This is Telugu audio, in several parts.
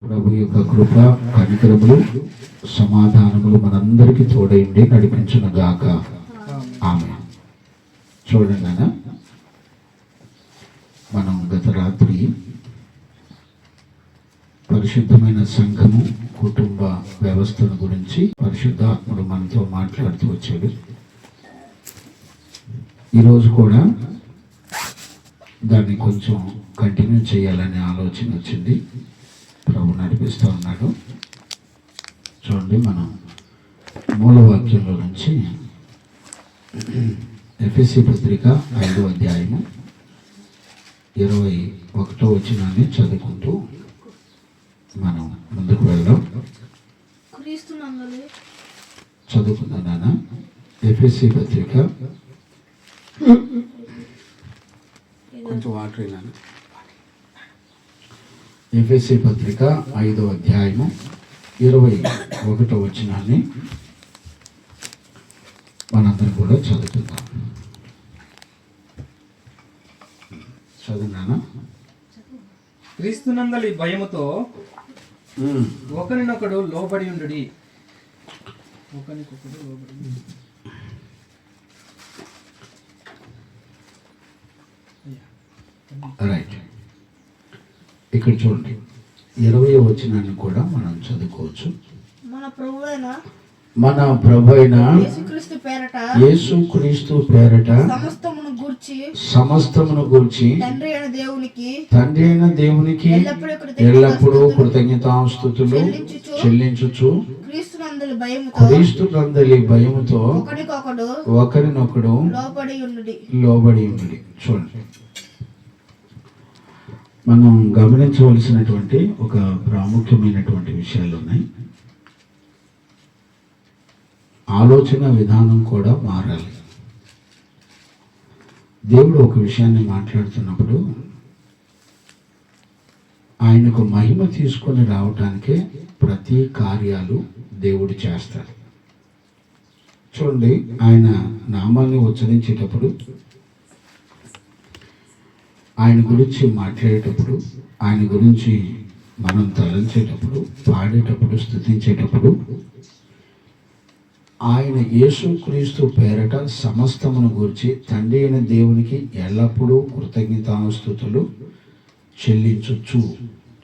ప్రభు యొక్క కృప కనికరములు సమాధానములు మనందరికీ తోడైండి నడిపించును గాక ఆమేన్. చూడండి నాన్న, మనం గత రాత్రి పరిశుద్ధమైన సంఘము కుటుంబ వ్యవస్థను గురించి పరిశుద్ధాత్ముడు మనతో మాట్లాడుతూ వచ్చాడు. ఈరోజు కూడా దాన్ని కొంచెం కంటిన్యూ చేయాలనే ఆలోచన వచ్చింది. ప్రభు నడిపిస్తూ ఉన్నాడు. చూడండి, మనం మూలవాక్యంలో నుంచి ఎఫెసీ పత్రిక 5వ అధ్యాయము 21వ వచనాన్ని చదువుకుంటూ మనం ముందుకు వెళ్దాం. చదువుకుందాం నాన్న. ఎఫెసీ పత్రిక కొంచెం వాటర్ అయినా. ఎఫెసీ పత్రిక 5వ అధ్యాయము 21వ వచనాన్ని మనందరం కూడా చదువుకుందాం. చదువునానా? క్రీస్తునందలి భయముతో ఒకరినొకడు లోబడి ఉండుడి. ఒకరికొకడు లోబడి ఉండుడి. రైట్. ఇక్కడ చూడండి, 20వ వచనాన్ని కూడా మనం చదువుకోవచ్చు. మన ప్రభు అయిన యేసుక్రీస్తు పేరట సమస్తమును గూర్చి తండ్రి అయిన దేవునికి ఎల్లప్పుడూ కృతజ్ఞతాస్తుతులు చెల్లించుచు క్రీస్తునందలి భయముతో ఒకరినొకడు లోబడి ఉండుడి. చూడండి, మనం గమనించవలసినటువంటి ఒక ప్రాముఖ్యమైనటువంటి విషయాలు ఉన్నాయి. ఆలోచన విధానం కూడా మారాలి. దేవుడు ఒక విషయాన్ని మాట్లాడుతున్నప్పుడు ఆయనకు మహిమ తీసుకొని రావటానికే ప్రతి కార్యాలు దేవుడు చేస్తాడు. చూడండి, ఆయన నామాన్ని ఉచ్చరించేటప్పుడు, ఆయన గురించి మాట్లాడేటప్పుడు, ఆయన గురించి మనం తలంచేటప్పుడు, పాడేటప్పుడు, స్తుతించేటప్పుడు ఆయన యేసుక్రీస్తు పేరట సమస్తమును గూర్చి తండ్రి అయిన దేవునికి ఎల్లప్పుడూ కృతజ్ఞతాస్తుతులు చెల్లించొచ్చు.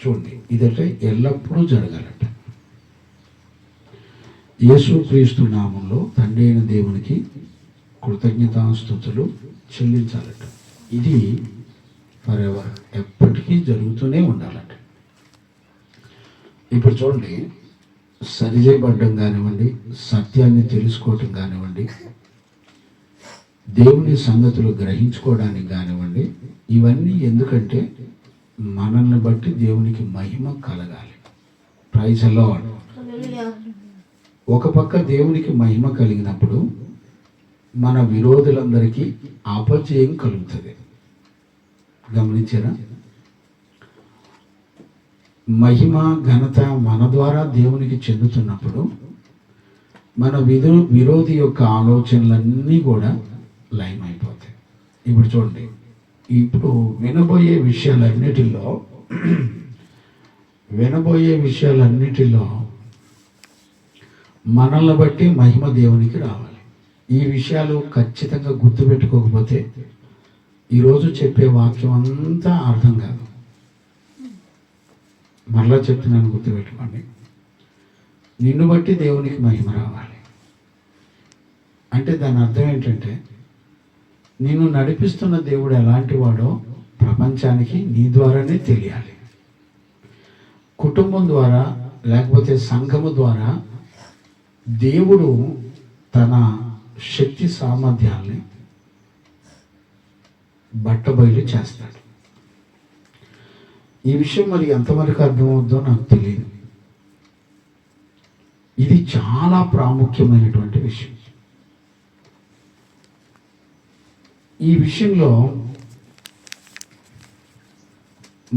చూడండి, ఇదట ఎల్లప్పుడూ జరగాలట. యేసుక్రీస్తు నామంలో తండ్రి అయిన దేవునికి కృతజ్ఞతాస్తుతులు చెల్లించాలట. ఇది ఫరెవర్, ఎప్పటికీ జరుగుతూనే ఉండాలట. ఇప్పుడు చూడండి, సరిచేయబడ్డం కానివ్వండి, సత్యాన్ని తెలుసుకోవటం కానివ్వండి, దేవుని సంగతులు గ్రహించుకోవడానికి కానివ్వండి, ఇవన్నీ ఎందుకంటే మనల్ని బట్టి దేవునికి మహిమ కలగాలి. Praise the lord. ఒక పక్క దేవునికి మహిమ కలిగినప్పుడు మన విరోధులందరికీ అపజయం కలుగుతుంది. గమనించారా? మహిమ ఘనత మన ద్వారా దేవునికి చెందుతున్నప్పుడు మన విరోధి యొక్క ఆలోచనలన్నీ కూడా లయమైపోతాయి. ఇప్పుడు చూడండి, ఇప్పుడు వినబోయే విషయాలన్నిటిలో మనల్ని బట్టి మహిమ దేవునికి రావాలి. ఈ విషయాలు ఖచ్చితంగా గుర్తుపెట్టుకోకపోతే ఈరోజు చెప్పే వాక్యం అంతా అర్థం కాదు. మరలా చెప్తున్నాను, గుర్తుపెట్టుకోండి. నిన్ను బట్టి దేవునికి మహిమ రావాలి అంటే దాని అర్థం ఏంటంటే, నిన్ను నడిపిస్తున్న దేవుడు ఎలాంటి వాడో ప్రపంచానికి నీ ద్వారానే తెలియాలి. కుటుంబం ద్వారా లేకపోతే సంఘము ద్వారా దేవుడు తన శక్తి సామర్థ్యాల్ని బట్టబయలు చేస్తాడు. ఈ విషయం మరి ఎంతవరకు అర్థమవుతుందో నాకు తెలియదు. ఇది చాలా ప్రాముఖ్యమైనటువంటి విషయం. ఈ విషయంలో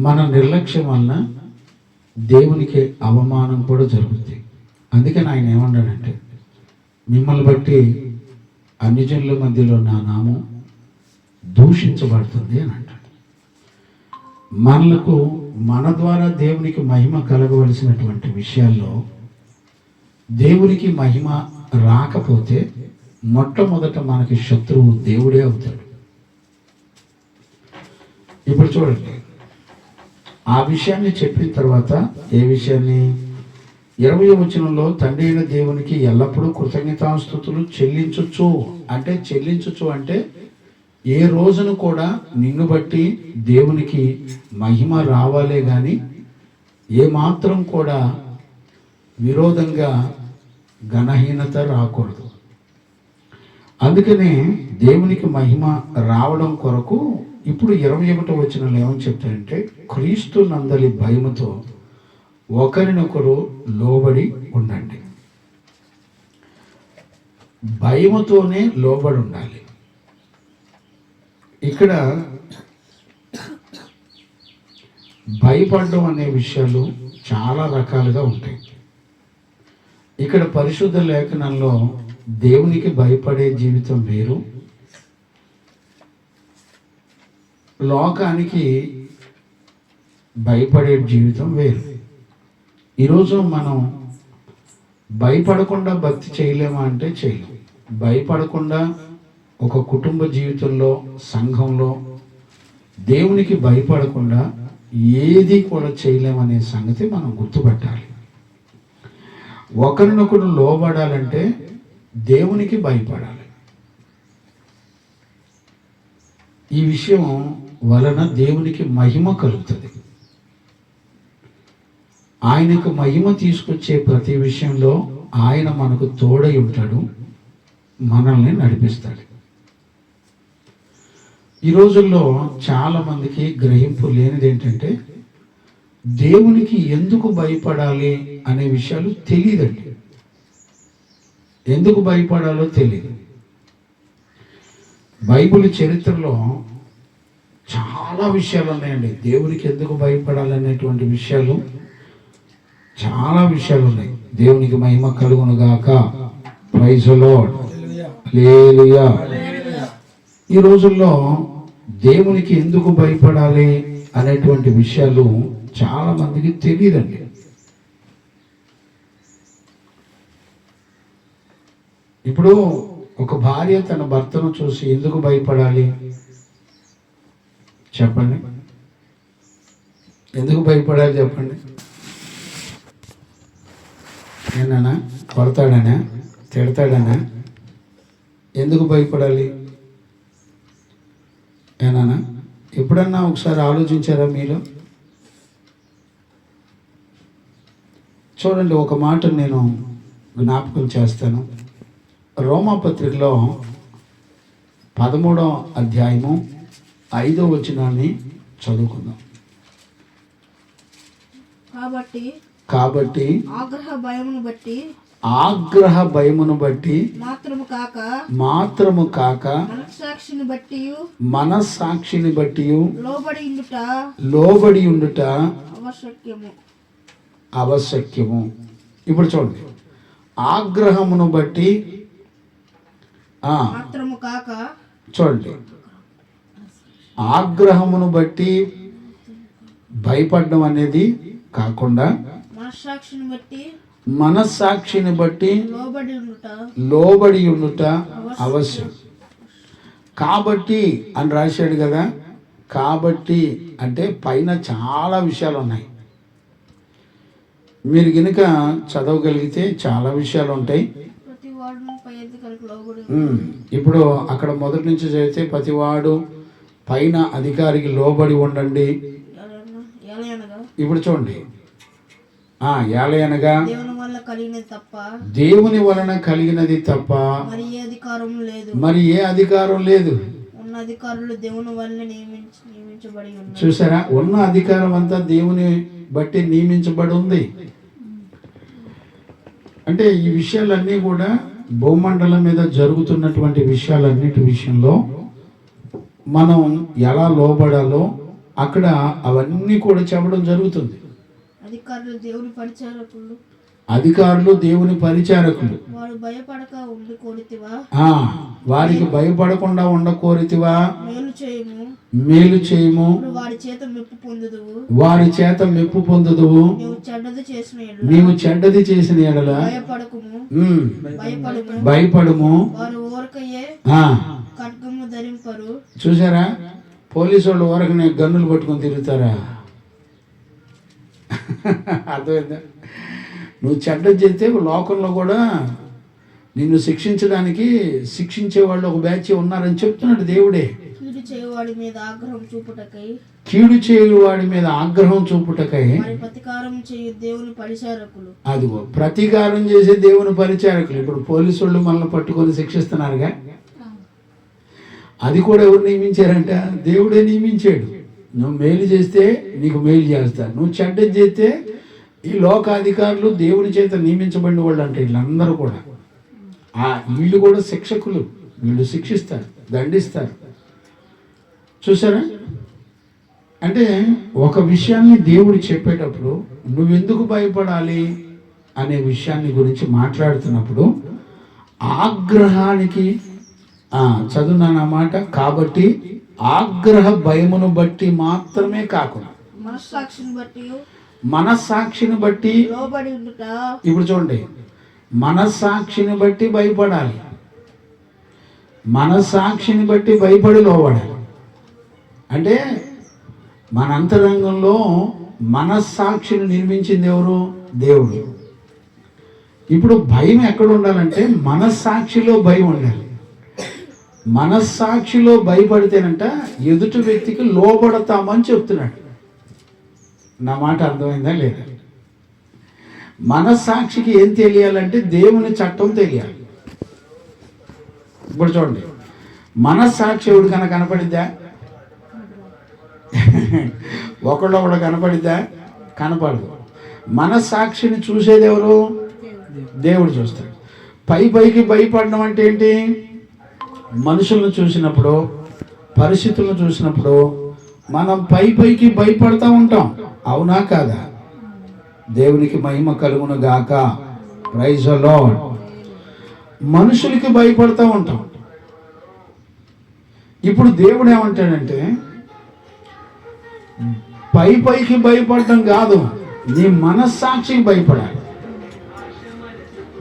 మన నిర్లక్ష్యం వలన దేవునికి అవమానం కూడా జరుగుతుంది. అందుకని ఆయన ఏమన్నాడంటే, మిమ్మల్ని బట్టి అన్యజనుల మధ్యలో నా నామం దూషించబడుతుంది అని అంటాడు. మనలకు మన ద్వారా దేవునికి మహిమ కలగవలసినటువంటి విషయాల్లో దేవునికి మహిమ రాకపోతే మొట్టమొదట మనకి శత్రువు దేవుడే అవుతాడు. ఇప్పుడు చూడండి, ఆ విషయాన్ని చెప్పిన తర్వాత ఏ విషయాన్ని 20వ వచనంలో తండ్రి అయిన దేవునికి ఎల్లప్పుడూ కృతజ్ఞతాస్తుతులు చెల్లించచ్చు అంటే ఏ రోజును కూడా నిన్ను బట్టి దేవునికి మహిమ రావాలే కానీ ఏమాత్రం కూడా విరోధంగా ఘనహీనత రాకూడదు. అందుకనే దేవునికి మహిమ రావడం కొరకు ఇప్పుడు 21వ వచనంలో ఏమని చెప్తారంటే, క్రీస్తు నందలి భయముతో ఒకరినొకరు లోబడి ఉండండి. భయముతోనే లోబడి ఉండాలి. ఇక్కడ భయపడడం అనే విషయాలు చాలా రకాలుగా ఉంటాయి. ఇక్కడ పరిశుద్ధ లేఖనంలో దేవునికి భయపడే జీవితం వేరు, లోకానికి భయపడే జీవితం వేరు. ఈరోజు మనం భయపడకుండా భక్తి చేయలేమా అంటే చేయలేం. భయపడకుండా ఒక కుటుంబ జీవితంలో, సంఘంలో దేవునికి భయపడకుండా ఏది కూడా చేయలేమనే సంగతి మనం గుర్తుపెట్టాలి. ఒకరినొకరు లోబడాలంటే దేవునికి భయపడాలి. ఈ విషయం వలన దేవునికి మహిమ కలుగుతుంది. ఆయనకు మహిమ తీసుకొచ్చే ప్రతి విషయంలో ఆయన మనకు తోడై ఉంటాడు, మనల్ని నడిపిస్తాడు. ఈ రోజుల్లో చాలా మందికి గ్రహింపు లేనిది ఏంటంటే, దేవునికి ఎందుకు భయపడాలి అనే విషయాలు తెలియదండి. ఎందుకు భయపడాలో తెలియదు. బైబిల్ చరిత్రలో చాలా విషయాలు ఉన్నాయండి. దేవునికి ఎందుకు భయపడాలనేటువంటి విషయాలు చాలా విషయాలు ఉన్నాయి. దేవునికి మహిమ కలుగును గాక. Praise the lord. హల్లెలూయా. ఈ రోజుల్లో దేవునికి ఎందుకు భయపడాలి అనేటువంటి విషయాలు చాలా మందికి తెలియదండి. ఇప్పుడు ఒక భార్య తన భర్తను చూసి ఎందుకు భయపడాలి చెప్పండి? ఎందుకు భయపడాలి చెప్పండి? ఏనా కొడతాడనా, తిడతాడనా? ఎందుకు భయపడాలి? ఏనా ఎప్పుడన్నా ఒకసారి ఆలోచించారా మీలో? చూడండి, ఒక మాట నేను జ్ఞాపకం చేస్తాను. రోమాపత్రికలో 13వ అధ్యాయము 5వ వచనాన్ని చదువుకుందాం. కాబట్టి ఆగ్రహ భయమును బట్టి మాత్రము కాక మనస్సాక్షిని బట్టి లోబడి ఉండుట ఆవశ్యకము. ఇప్పుడు చూడండి, ఆగ్రహమును బట్టి చూడండి, ఆగ్రహమును బట్టి భయపడడం కాకుండా మనస్సాక్షిని బట్టి లోబడి ఉండుట అవశ్యం. కాబట్టి అని రాశాడు కదా. కాబట్టి అంటే పైన చాలా విషయాలు ఉన్నాయి. మీరు గనుక చదవగలిగితే చాలా విషయాలు ఉంటాయి. ఇప్పుడు అక్కడ మొదటి నుంచి చదివితే ప్రతివాడు పైన అధికారికి లోబడి ఉండండి. ఇప్పుడు చూడండి, ఏలయనగా దేవుని వలన కలిగినది తప్ప మరి ఏ అధికారం లేదు. చూసారా, ఉన్న అధికారం అంతా దేవుని బట్టి నియమించబడి ఉంది. అంటే ఈ విషయాలన్నీ కూడా భూమండలం మీద జరుగుతున్నటువంటి విషయాలన్నిటి విషయంలో మనం ఎలా లోబడాలో అక్కడ అవన్నీ కూడా చెప్పడం జరుగుతుంది. అధికారులు దేవుని పరిచారకులు. వారు భయపడక ఉండి కోరితివా, వారికి భయపడకుండా ఉండకోరితివా, మేలు చేయము, ఇప్పుడు వారి చేత మెప్పు పొందుదువు, వారి చేత మెప్పు పొందుదువు, నీవు చెడ్డది చేసిన ఎడల భయపడము. వారు ఊరకయే ఖడ్గము ధరింపరు. చూసారా, పోలీసు వాళ్ళు ఊరకనే గన్నులు పట్టుకొని తిరుగుతారా? అర్థమైందా? నువ్వు చెడ్డది చేస్తే లోకంలో కూడా నిన్ను శిక్షించడానికి శిక్షించే వాళ్ళు ఒక బ్యాచ్ ఉన్నారని చెప్తున్నాడు దేవుడే. కీడు చేయువాడి మీద ఆగ్రహం చూపుటకై, కీడు చేయువాడి మీద ఆగ్రహం చూపుటకై ప్రతీకారం చేయు దేవుని పరిచారకులు. అదిగో ప్రతీకారం చేసే దేవుని పరిచారకులు. ఇప్పుడు పోలీసు వాళ్ళు మనల్ని పట్టుకొని శిక్షిస్తున్నారుగా, అది కూడా ఎవరు నియమించారంట? దేవుడే నియమించాడు. నువ్వు మేలు చేస్తే నీకు మేలు చేస్తారు, నువ్వు చెడ్డది చేస్తే ఈ లోకాధికారులు దేవుని చేత నియమించబడిన వాళ్ళు అంటే వీళ్ళందరూ కూడా వీళ్ళు కూడా శిక్షకులు. వీళ్ళు శిక్షిస్తారు, దండిస్తారు. చూసారా? అంటే ఒక విషయాన్ని దేవుడు చెప్పేటప్పుడు నువ్వెందుకు భయపడాలి అనే విషయాన్ని గురించి మాట్లాడుతున్నప్పుడు ఆగ్రహానికి చదువునానమాట. కాబట్టి ఆగ్రహ భయమును బట్టి మాత్రమే కాకుండా మనస్సాక్షిని బట్టి లోబడి ఉండుట. ఇప్పుడు చూడండి, మనస్సాక్షిని బట్టి భయపడాలి, మనస్సాక్షిని బట్టి భయపడి లోబడాలి. అంటే మన అంతరంగంలో మనస్సాక్షిని నిర్మించింది ఎవరు? దేవుడు. ఇప్పుడు భయం ఎక్కడ ఉండాలంటే మనస్సాక్షిలో భయం ఉండాలి. మనస్సాక్షిలో భయపడితేనంట ఎదుటి వ్యక్తికి లోబడతామని చెప్తున్నాడు. నా మాట అర్థమైందా లేదా? మనస్సాక్షికి ఏం తెలియాలంటే దేవుని చట్టం తెలియాలి. ఇప్పుడు చూడండి, మనస్సాక్షి ఎవడికైనా కనపడిద్దా? ఒకళ్ళొకడు కనపడిద్దా? కనపడదు. మనస్సాక్షిని చూసేది ఎవరు? దేవుడు చూస్తాడు. పైకి భయపడడం అంటే ఏంటి? మనుషులను చూసినప్పుడు, పరిస్థితులను చూసినప్పుడు మనం పైకి భయపడతా ఉంటాం. అవునా కాదా? దేవునికి మహిమ కలుగును గాక. Praise the lord. మనుషులకి భయపడతా ఉంటాం. ఇప్పుడు దేవుడు ఏమంటాడంటే పైకి భయపడటం కాదు, నీ మనస్సాక్షికి భయపడాలి.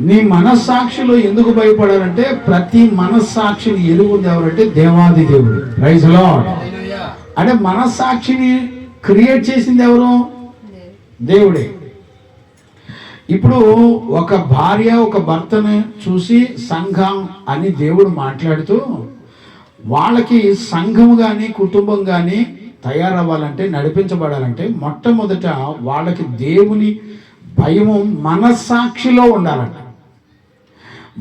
నీ మనస్సాక్షిలో ఎందుకు భయపడాలంటే ప్రతి మనస్సాక్షిని ఎరుగుంది ఎవరంటే దేవాది దేవుడు. Praise the lord. అంటే మనస్సాక్షిని క్రియేట్ చేసింది ఎవరు? దేవుడే. ఇప్పుడు ఒక భార్య ఒక భర్తను చూసి సంఘం అని దేవుడు మాట్లాడుతూ వాళ్ళకి సంఘం కానీ కుటుంబం కానీ తయారవ్వాలంటే, నడిపించబడాలంటే మొట్టమొదట వాళ్ళకి దేవుని భయము మనస్సాక్షిలో ఉండాలంట.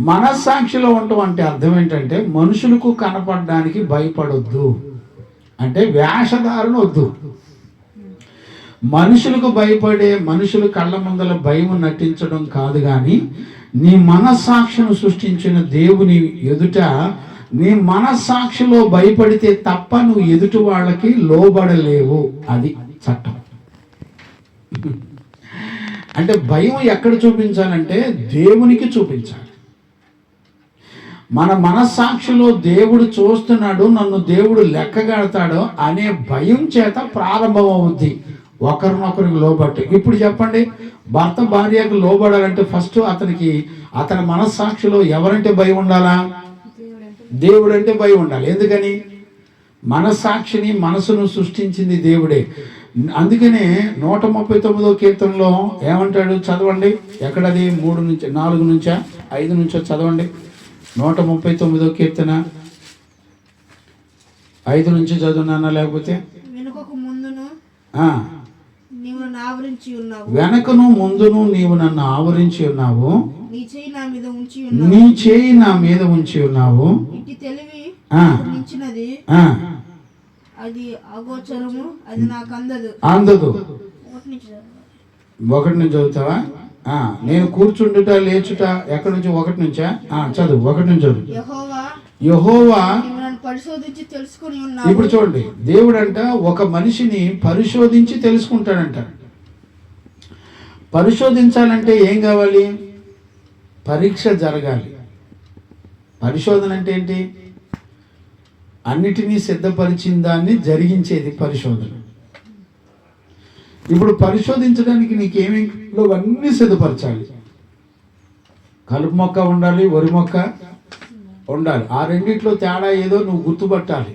మనస్సాక్షిలో ఉండటం అంటే అర్థం ఏంటంటే మనుషులకు కనపడడానికి భయపడొద్దు, అంటే వేషధారణ వద్దు. మనుషులకు భయపడే, మనుషుల కళ్ళ ముందల భయం నటించడం కాదు, కానీ నీ మనస్సాక్షిని సృష్టించిన దేవుని ఎదుట నీ మనస్సాక్షిలో భయపడితే తప్ప నువ్వు ఎదుటి వాళ్ళకి లోబడలేవు. అది చట్టం. అంటే భయం ఎక్కడ చూపించాలంటే దేవునికి చూపించాలి. మన మనస్సాక్షిలో దేవుడు చూస్తున్నాడు, నన్ను దేవుడు లెక్కగడతాడు అనే భయం చేత ప్రారంభం అవుద్ది ఒకరినొకరికి లోబట్టి. ఇప్పుడు చెప్పండి, భర్త భార్యకు లోబడాలంటే ఫస్ట్ అతని మనస్సాక్షిలో ఎవరంటే భయం ఉండాలా? దేవుడు అంటే భయం ఉండాలి. ఎందుకని? మనస్సాక్షిని, మనసును సృష్టించింది దేవుడే. అందుకనే 139వ కీర్తనలో ఏమంటాడు? చదవండి. ఎక్కడది? 3 నుంచి 4 నుంచా 5 నుంచో చదవండి. 139వ కీర్తన 5 నుంచి చదువునా? లేకపోతే వెనుకకు ముందును నీవు నన్ను ఆవరించి ఉన్నావు, వెనకను ముందును నీవు నన్ను ఆవరించి ఉన్నావు, నీ చేయి నా మీద ఉంచి ఉన్నావు, ఇట్టి తెలివి మించినది, అది అగోచరము, అది నాకు అందదు. ఒకటి నుంచి చదువుతావా? నేను కూర్చుండుట లేచుట ఎక్కడి నుంచి? 1 నుంచా? చదువు. 1 నుంచి చదువు. యెహోవా పరిశోధించి తెలుసుకుని ఉన్నా. ఇప్పుడు చూడండి, దేవుడు అంట ఒక మనిషిని పరిశోధించి తెలుసుకుంటాడంట. పరిశోధించాలంటే ఏం కావాలి? పరీక్ష జరగాలి. పరిశోధన అంటే ఏంటి? అన్నిటినీ సిద్ధపరిచిన దాన్ని జరిగించేది పరిశోధన. ఇప్పుడు పరిశోధించడానికి నీకేమేంలో అన్నీ సిద్ధపరచాలి. కలుపు మొక్క ఉండాలి, వరి మొక్క ఉండాలి. ఆ రెండిట్లో తేడా ఏదో నువ్వు గుర్తుపట్టాలి.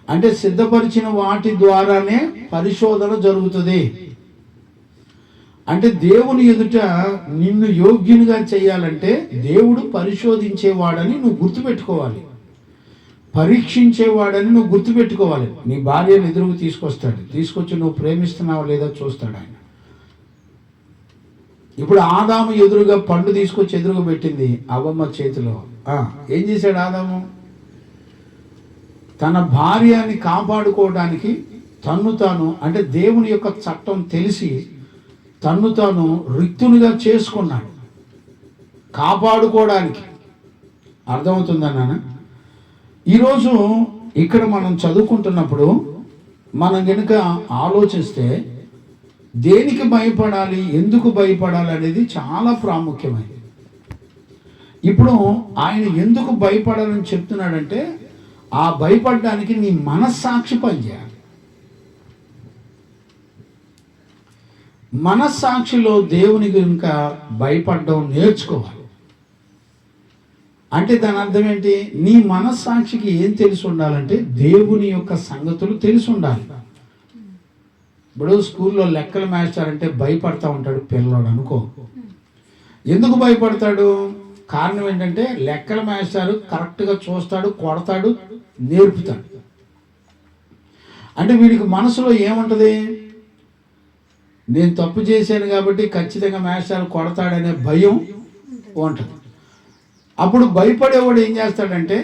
అంటే సిద్ధపరిచిన వాటి ద్వారానే పరిశోధన జరుగుతుంది. అంటే దేవుని ఎదుట నిన్ను యోగ్యునిగా చేయాలంటే దేవుడు పరిశోధించేవాడని నువ్వు గుర్తుపెట్టుకోవాలి, పరీక్షించేవాడని నువ్వు గుర్తుపెట్టుకోవాలి. నీ భార్యను ఎదురుకు తీసుకొచ్చి నువ్వు ప్రేమిస్తున్నావా లేదా చూస్తాడు ఆయన. ఇప్పుడు ఆదాము ఎదురుగా పండు తీసుకొచ్చి ఎదురుగా పెట్టింది అవ్వమ్మ చేతిలో. ఏం చేశాడు ఆదాము? తన భార్యని కాపాడుకోవడానికి తన్ను తాను, అంటే దేవుని యొక్క చట్టం తెలిసి తన్ను తాను రిక్తునిగా చేసుకున్నాడు కాపాడుకోవడానికి. అర్థమవుతుందా నాన్న? ఈరోజు ఇక్కడ మనం చదువుకుంటున్నప్పుడు మనం కనుక ఆలోచిస్తే దేనికి భయపడాలి, ఎందుకు భయపడాలి అనేది చాలా ప్రాముఖ్యమైనది. ఇప్పుడు ఆయన ఎందుకు భయపడాలని చెప్తున్నాడంటే ఆ భయపడడానికి నీ మనస్సాక్షి పనిచేయాలి. మనస్సాక్షిలో దేవునికి ఇంకా భయపడడం నేర్చుకోవాలి. అంటే దాని అర్థం ఏంటి? నీ మనస్సాక్షికి ఏం తెలిసి ఉండాలంటే దేవుని యొక్క సంగతులు తెలిసి ఉండాలి. ఇప్పుడు స్కూల్లో లెక్కల మాస్టర్ అంటే భయపడతా ఉంటాడు పిల్లవాడు అనుకో. ఎందుకు భయపడతాడు? కారణం ఏంటంటే లెక్కల మాస్టర్ కరెక్ట్గా చూస్తాడు, కొడతాడు, నేర్పుతాడు. అంటే వీడికి మనసులో ఏముంటుంది? నేను తప్పు చేశాను కాబట్టి ఖచ్చితంగా మాస్టర్ కొడతాడనే భయం ఉంటుంది. అప్పుడు భయపడేవాడు ఏం చేస్తాడంటే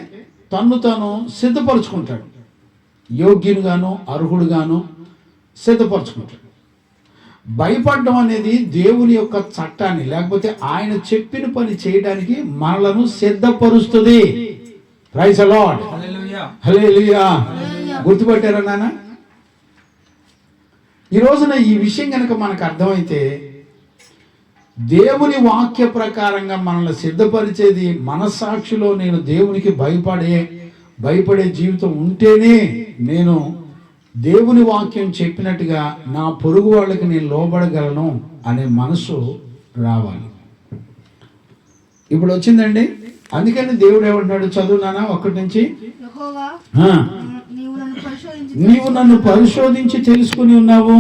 తన్ను తాను సిద్ధపరుచుకుంటాడు, యోగ్యునిగాను అర్హుడుగాను సిద్ధపరచుకుంటాడు. భయపడడం అనేది దేవుని యొక్క చట్టాన్ని, లేకపోతే ఆయన చెప్పిన పని చేయడానికి మనలను సిద్ధపరుస్తుంది. ప్రైజ్ ది లార్డ్, హల్లెలూయా. గుర్తుపట్టారా నాన్న? ఈ రోజున ఈ విషయం కనుక మనకు అర్థమైతే దేవుని వాక్య ప్రకారంగా మనల్ని సిద్ధపరిచేది మనస్సాక్షిలో నేను దేవునికి భయపడే జీవితం ఉంటేనే నేను దేవుని వాక్యం చెప్పినట్టుగా నా పొరుగు వాళ్ళకి నేను లోబడగలను అనే మనసు రావాలి. ఇప్పుడు వచ్చిందండి. అందుకని దేవుడు ఏమంటున్నాడు? చదువు నాన్న 1 నుంచి. నీవు నన్ను పరిశోధించి తెలుసుకుని ఉన్నావు.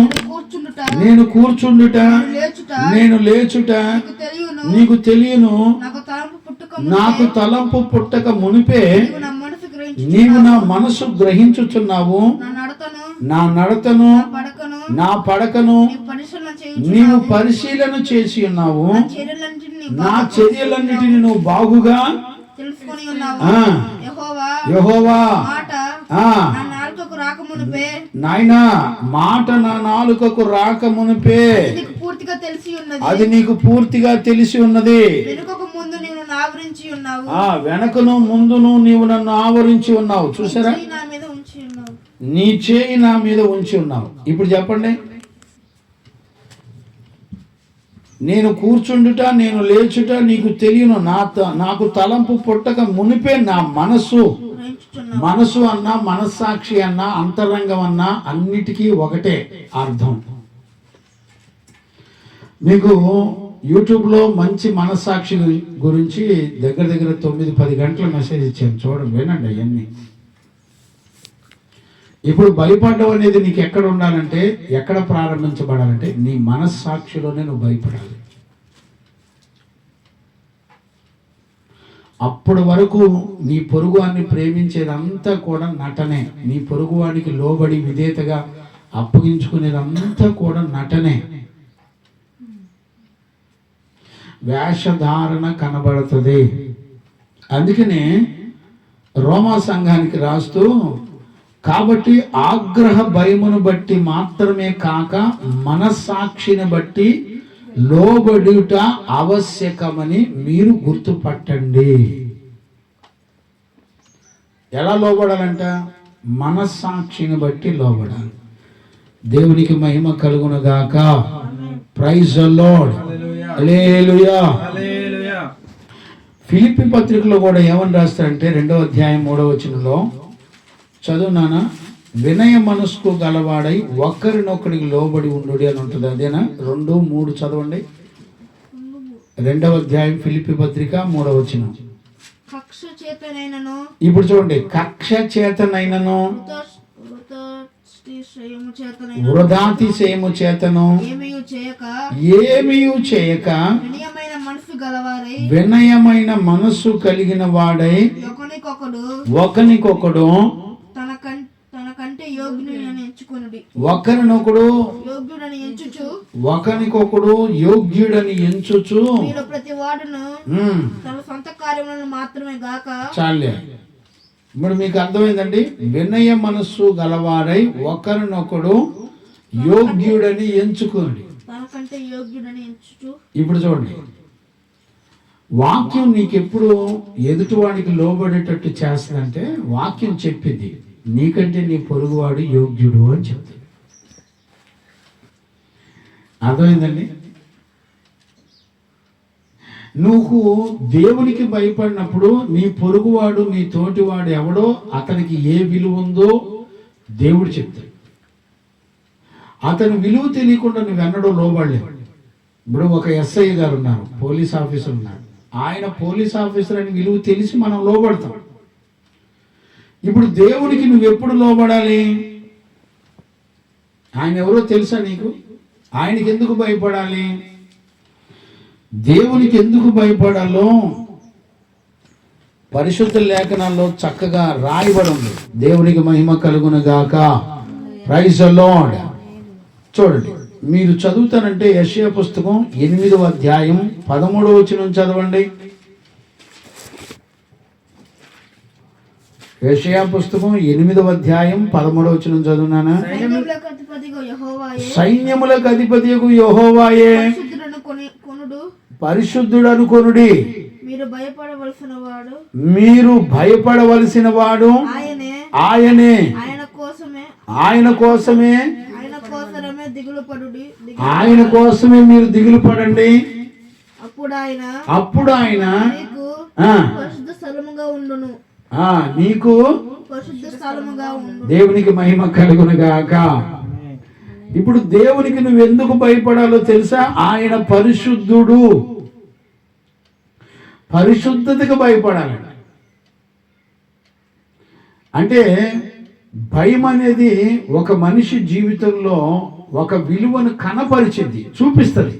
నేను కూర్చుండుట, నేను లేచుట నీకు తెలియను. నాకు తలంపు పుట్టక మునిపే నీవు నా మనసు గ్రహించుచున్నావు. నా నడతను, నా పడకను నీవు పరిశీలన చేసి ఉన్నావు. నా చర్యలన్నిటిని నువ్వు బాగుగా యెహోవా నాయనా మాట నా నాలుకకు రాక మునిపే అది నీకు పూర్తిగా తెలిసి ఉన్నది. వెనకను ముందును నీవు నన్ను ఆవరించి ఉన్నావు. చూసారా? నీ చేయి నా మీద ఉంచి ఉన్నావు. ఇప్పుడు చెప్పండి, నేను కూర్చుండుట, నేను లేచుట నీకు తెలియను. నాకు తలంపు పుట్టక మునిపే నా మనసు అన్నా, మనస్సాక్షి అన్నా, అంతరంగం అన్నా అన్నిటికీ ఒకటే అర్థం. మీకు యూట్యూబ్లో మంచి మనస్సాక్షి గురించి దగ్గర 9-10 గంటల మెసేజ్ ఇచ్చాను, చూడండి, వినండి అవన్నీ. ఇప్పుడు భయపడడం అనేది నీకు ఎక్కడ ఉండాలంటే, ఎక్కడ ప్రారంభించబడాలంటే నీ మనస్సాక్షిలోనే నువ్వు భయపడాలి. అప్పటి వరకు నీ పొరుగువాన్ని ప్రేమించేదంతా కూడా నటనే. నీ పొరుగువానికి లోబడి విధేయతగా అప్పగించుకునేదంతా కూడా నటనే, వేషధారణ కనబడుతుంది. అందుకనే రోమా సంఘానికి రాస్తూ, కాబట్టి ఆగ్రహ భయమును బట్టి మాత్రమే కాక మనస్సాక్షిని బట్టి లోబడుట ఆవశ్యకమని మీరు గుర్తుపట్టండి. ఎలా లోబడాలంట? మనస్సాక్షిని బట్టి లోబడాలి. దేవునికి మహిమ కలుగునుగాక. Praise the lord. Hallelujah. Hallelujah. Philippi పత్రికలో కూడా ఏమని రాస్తారంటే 2వ అధ్యాయం 3వ వచనంలో చదువు నాన్న. వినయ మనస్కు గలవాడై ఒక్కరినొక్కడికి లోబడి ఉండు అని ఉంటుంది. అదేనా? 2, 3 చదవండి. 2వ అధ్యాయం ఫిలిప్పి పత్రిక 3వ వచనం. కక్ష చేతనైనను ఇప్పుడు చూడండి, కక్ష చేతనైనను వృధాతిశయము చేతను ఏమీయు చేయక వినయమైన మనస్సు కలిగిన వాడై ఒకనికొకడు తనకంటే యోగ్యుడని ఎంచుకొనుడి. ఒకనికొకడు యోగ్యుడని ఎంచుచు మీలో ప్రతి వాడును తన సొంత కార్యములను మాత్రమే గాక. చాలే. ఇప్పుడు మీకు అర్థమైందండి. వినయ మనస్సు గలవాడై ఒకరినొకడు యోగ్యుడని ఎంచుకోండి. తనకంటే యోగ్యుడని ఎంచుచు. ఇప్పుడు చూడండి, వాక్యం నీకెప్పుడు ఎదుటివాడికి లోబడేటట్టు చేస్తుందంటే వాక్యం చెప్పింది నీకంటే నీ పొరుగువాడు యోగ్యుడు అని చెప్తుంది. అర్థమైందండి? నువ్వు దేవునికి భయపడినప్పుడు నీ పొరుగువాడు నీ తోటివాడు ఎవడో అతనికి ఏ విలువ ఉందో దేవుడు చెప్తాడు. అతని విలువ తెలియకుండా నువ్వు ఎన్నడూ లోబడలేవు. ఇప్పుడు ఒక ఎస్ఐ గారు ఉన్నారు, పోలీస్ ఆఫీసర్ ఉన్నారు. ఆయన పోలీస్ ఆఫీసర్ అని విలువ తెలిసి మనం లోబడతాం. ఇప్పుడు దేవుడికి నువ్వు ఎప్పుడు లోబడాలి? ఆయన ఎవరో తెలుసా నీకు? ఆయనకి ఎందుకు భయపడాలి? దేవునికి ఎందుకు భయపడాలో పరిశుద్ధ లేఖనాల్లో చక్కగా రాయబడి ఉంది. దేవునికి మహిమ కలుగును గాక. Praise the lord. చూడండి, మీరు చదువుతానంటే యెషయా పుస్తకం 8వ అధ్యాయం 13వ వచనం చదవండి. యెషయా పుస్తకం 8వ అధ్యాయం 13వ వచనం చదువునానా? సైన్యములకు అధిపతియగు యెహోవాయే పరిశుద్ధుడు అనుకొనుడి. మీరు భయపడవలసిన వాడు ఆయనే. ఆయన కోసమే ఆయన కోసమే మీరు దిగులు పడండి. అప్పుడు ఆయన నీకు దేవునికి మహిమ కలుగును గాక. ఇప్పుడు దేవునికి నువ్వు ఎందుకు భయపడాలో తెలుసా? ఆయన పరిశుద్ధుడు. పరిశుద్ధతకు భయపడాలి. అంటే భయం అనేది ఒక మనిషి జీవితంలో ఒక విలువను కనపరిచింది, చూపిస్తుంది.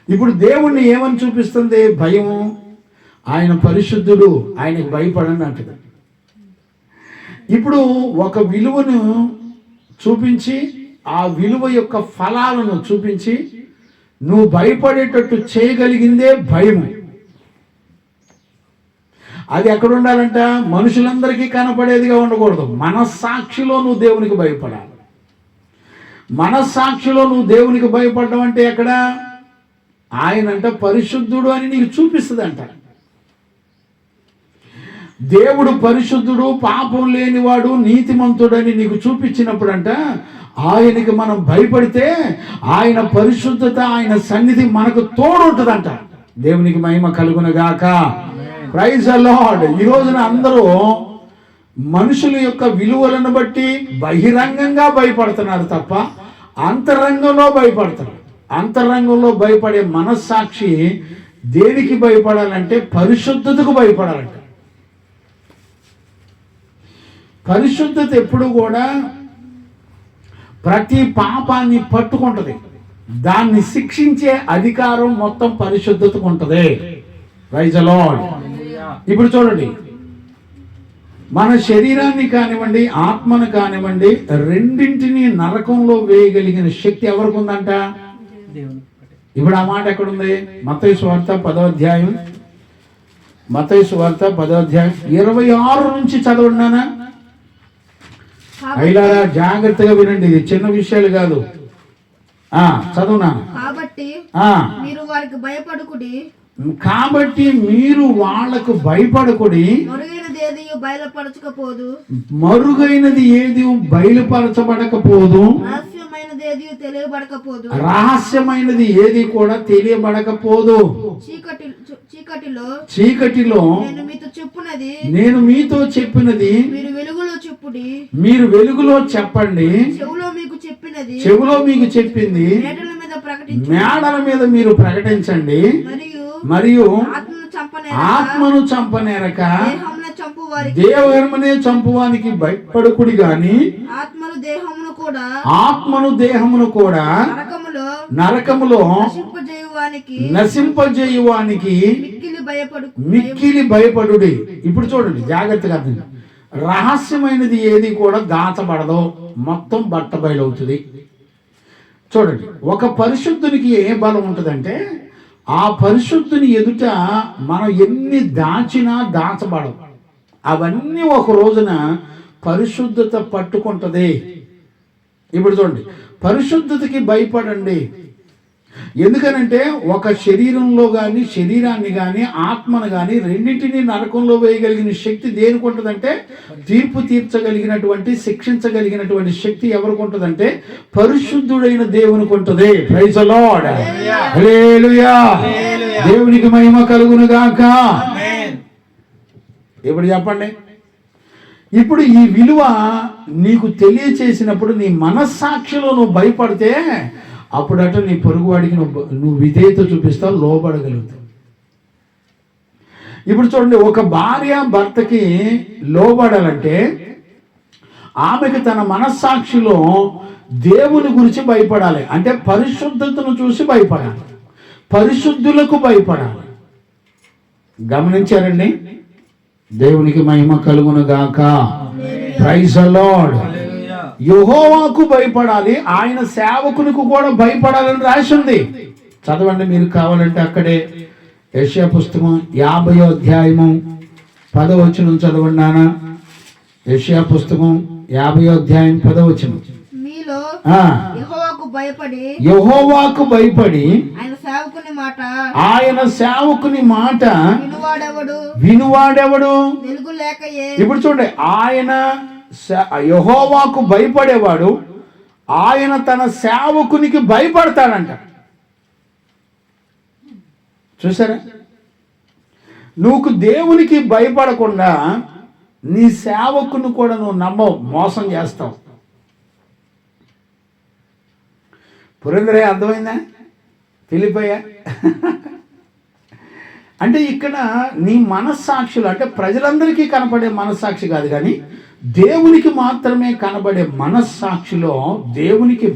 ఇప్పుడు దేవుణ్ణి ఏమని చూపిస్తుంది? భయము. ఆయన పరిశుద్ధుడు, ఆయనకు భయపడని అంటుంది. ఇప్పుడు ఒక విలువను చూపించి ఆ విలువ యొక్క ఫలాలను చూపించి నువ్వు భయపడేటట్టు చేయగలిగిందే భయము. అది ఎక్కడ ఉండాలంట? మనుషులందరికీ కనపడేదిగా ఉండకూడదు. మనస్సాక్షిలో నువ్వు దేవునికి భయపడాలి. మనస్సాక్షిలో నువ్వు దేవునికి భయపడడం అంటే ఎక్కడ? ఆయనంట పరిశుద్ధుడు అని నీకు చూపిస్తుంది అంట. దేవుడు పరిశుద్ధుడు, పాపం లేనివాడు, నీతిమంతుడని నీకు చూపించినప్పుడంట ఆయనకి మనం భయపడితే ఆయన పరిశుద్ధత, ఆయన సన్నిధి మనకు తోడుంటుందంట. దేవునికి మహిమ కలుగును గాక. Praise the lord. ఈ రోజున అందరూ మనుషుల యొక్క విలువలను బట్టి బహిరంగంగా భయపడుతున్నారు తప్ప అంతరంగంలో భయపడతారు. అంతరంగంలో భయపడే మనస్సాక్షి దేనికి భయపడాలంటే పరిశుద్ధతకు భయపడాలంట. పరిశుద్ధత ఎప్పుడు కూడా ప్రతి పాపాన్ని పట్టుకుంటది. దాన్ని శిక్షించే అధికారం మొత్తం పరిశుద్ధతకు ఉంటుంది. Praise the lord. ఇప్పుడు చూడండి, మన శరీరాన్ని కానివ్వండి, ఆత్మను కానివ్వండి, రెండింటినీ నరకంలో వేయగలిగిన శక్తి ఎవరికి ఉందంట? ఇప్పుడు ఆ మాట ఎక్కడుంది? మత్తయి సువార్త 10వ అధ్యాయం, మత్తయి సువార్త 10వ అధ్యాయం 26 నుంచి చదవన్నానా? అయిలారా జాగ్రత్తగా వినండి, ఇది చిన్న విషయాలు కాదు. చదువునా? కాబట్టి మీరు వారికి భయపడకుడి. కాబట్టి మీరు వాళ్లకు భయపడకుడి, మరుగైనది ఏది బయలుపరచకపోదు, మరుగైనది ఏది బయలుపరచబడకపోదు, రహస్యమైనది ఏది తెలియబడకపోదు, రహస్యమైనది ఏది కూడా తెలియబడకపోదు. చీకటిలో నేను మీతో చెప్పునది మీరు వెలుగులో చెప్పండి, చెవులో మీకు చెప్పింది మేడల మీద మీరు ప్రకటించండి. మరియు ఆత్మను చంపనేరక దేహమునే చంపువానికి భయపడకుడి గాని ఆత్మను దేహమును కూడా నరకములో నశింపజేయువానికి మిక్కిలి భయపడుడి. ఇప్పుడు చూడండి జాగ్రత్తగా అర్థం. రహస్యమైనది ఏది కూడా దాచబడదు, మొత్తం బట్ట బయలవుతుంది. చూడండి, ఒక పరిశుద్ధునికి ఏ బలం ఉంటుందంటే ఆ పరిశుద్ధుని ఎదుట మనం ఎన్ని దాచినా దాచబడవు. అవన్నీ ఒక రోజున పరిశుద్ధత పట్టుకుంటది. ఇప్పుడు చూడండి, పరిశుద్ధతకి భయపడండి. ఎందుకనంటే ఒక శరీరంలో కానీ శరీరాన్ని కానీ ఆత్మను కానీ రెండింటినీ నరకంలో వేయగలిగిన శక్తి దేనికి ఉంటుందంటే, తీర్పు తీర్చగలిగినటువంటి శిక్షించగలిగినటువంటి శక్తి ఎవరికి ఉంటుందంటే పరిశుద్ధుడైన దేవునికి ఉంటుంది. Praise the lord. హల్లెలూయా. దేవునికి మహిమ కలుగును గాక. ఇప్పుడు చెప్పండి, ఇప్పుడు ఈ విలువ నీకు తెలియచేసినప్పుడు నీ మనస్సాక్షిలో నువ్వు భయపడితే అప్పుడట నీ పొరుగువాడికి నువ్వు విధేయత చూపిస్తావు, లోబడగలుగుతావు. ఇప్పుడు చూడండి, ఒక భార్య భర్తకి లోబడాలంటే ఆమెకి తన మనస్సాక్షిలో దేవుని గురించి భయపడాలి. అంటే పరిశుద్ధతను చూసి భయపడాలి, పరిశుద్ధులకు భయపడాలి. గమనించారండి? దేవునికి మహిమ కలుగును గాక. Praise the lord. యెహోవాకు భయపడాలి, ఆయన సేవకునికి కూడా భయపడాలని రాసి ఉంది. చదవండి మీరు కావాలంటే, అక్కడే యెషయా పుస్తకం 50వ అధ్యాయము 10వ వచనం చదవండి నాన్న. యెషయా పుస్తకం 50వ అధ్యాయం 10వ వచనం. యెహోవాకు భయపడి ఆయన సేవకుని మాట వినువాడెవడు? ఇప్పుడు చూడండి, ఆయన యెహోవాకు భయపడేవాడు ఆయన తన సేవకునికి భయపడతాడంట. చూసారా? నువ్వు దేవునికి భయపడకుండా నీ సేవకుని కూడా నువ్వు నమ్మవు, మోసం చేస్తావు. పురందరే, అర్థమైందా? ఫిలిప్పయ్య అంటే ఇక్కడ నీ మనస్సాక్షులు అంటే ప్రజలందరికీ కనపడే మనస్సాక్షి కాదు, కానీ దేవునికి మాత్రమే కనబడే మనస్సాక్షిలో దేవునికి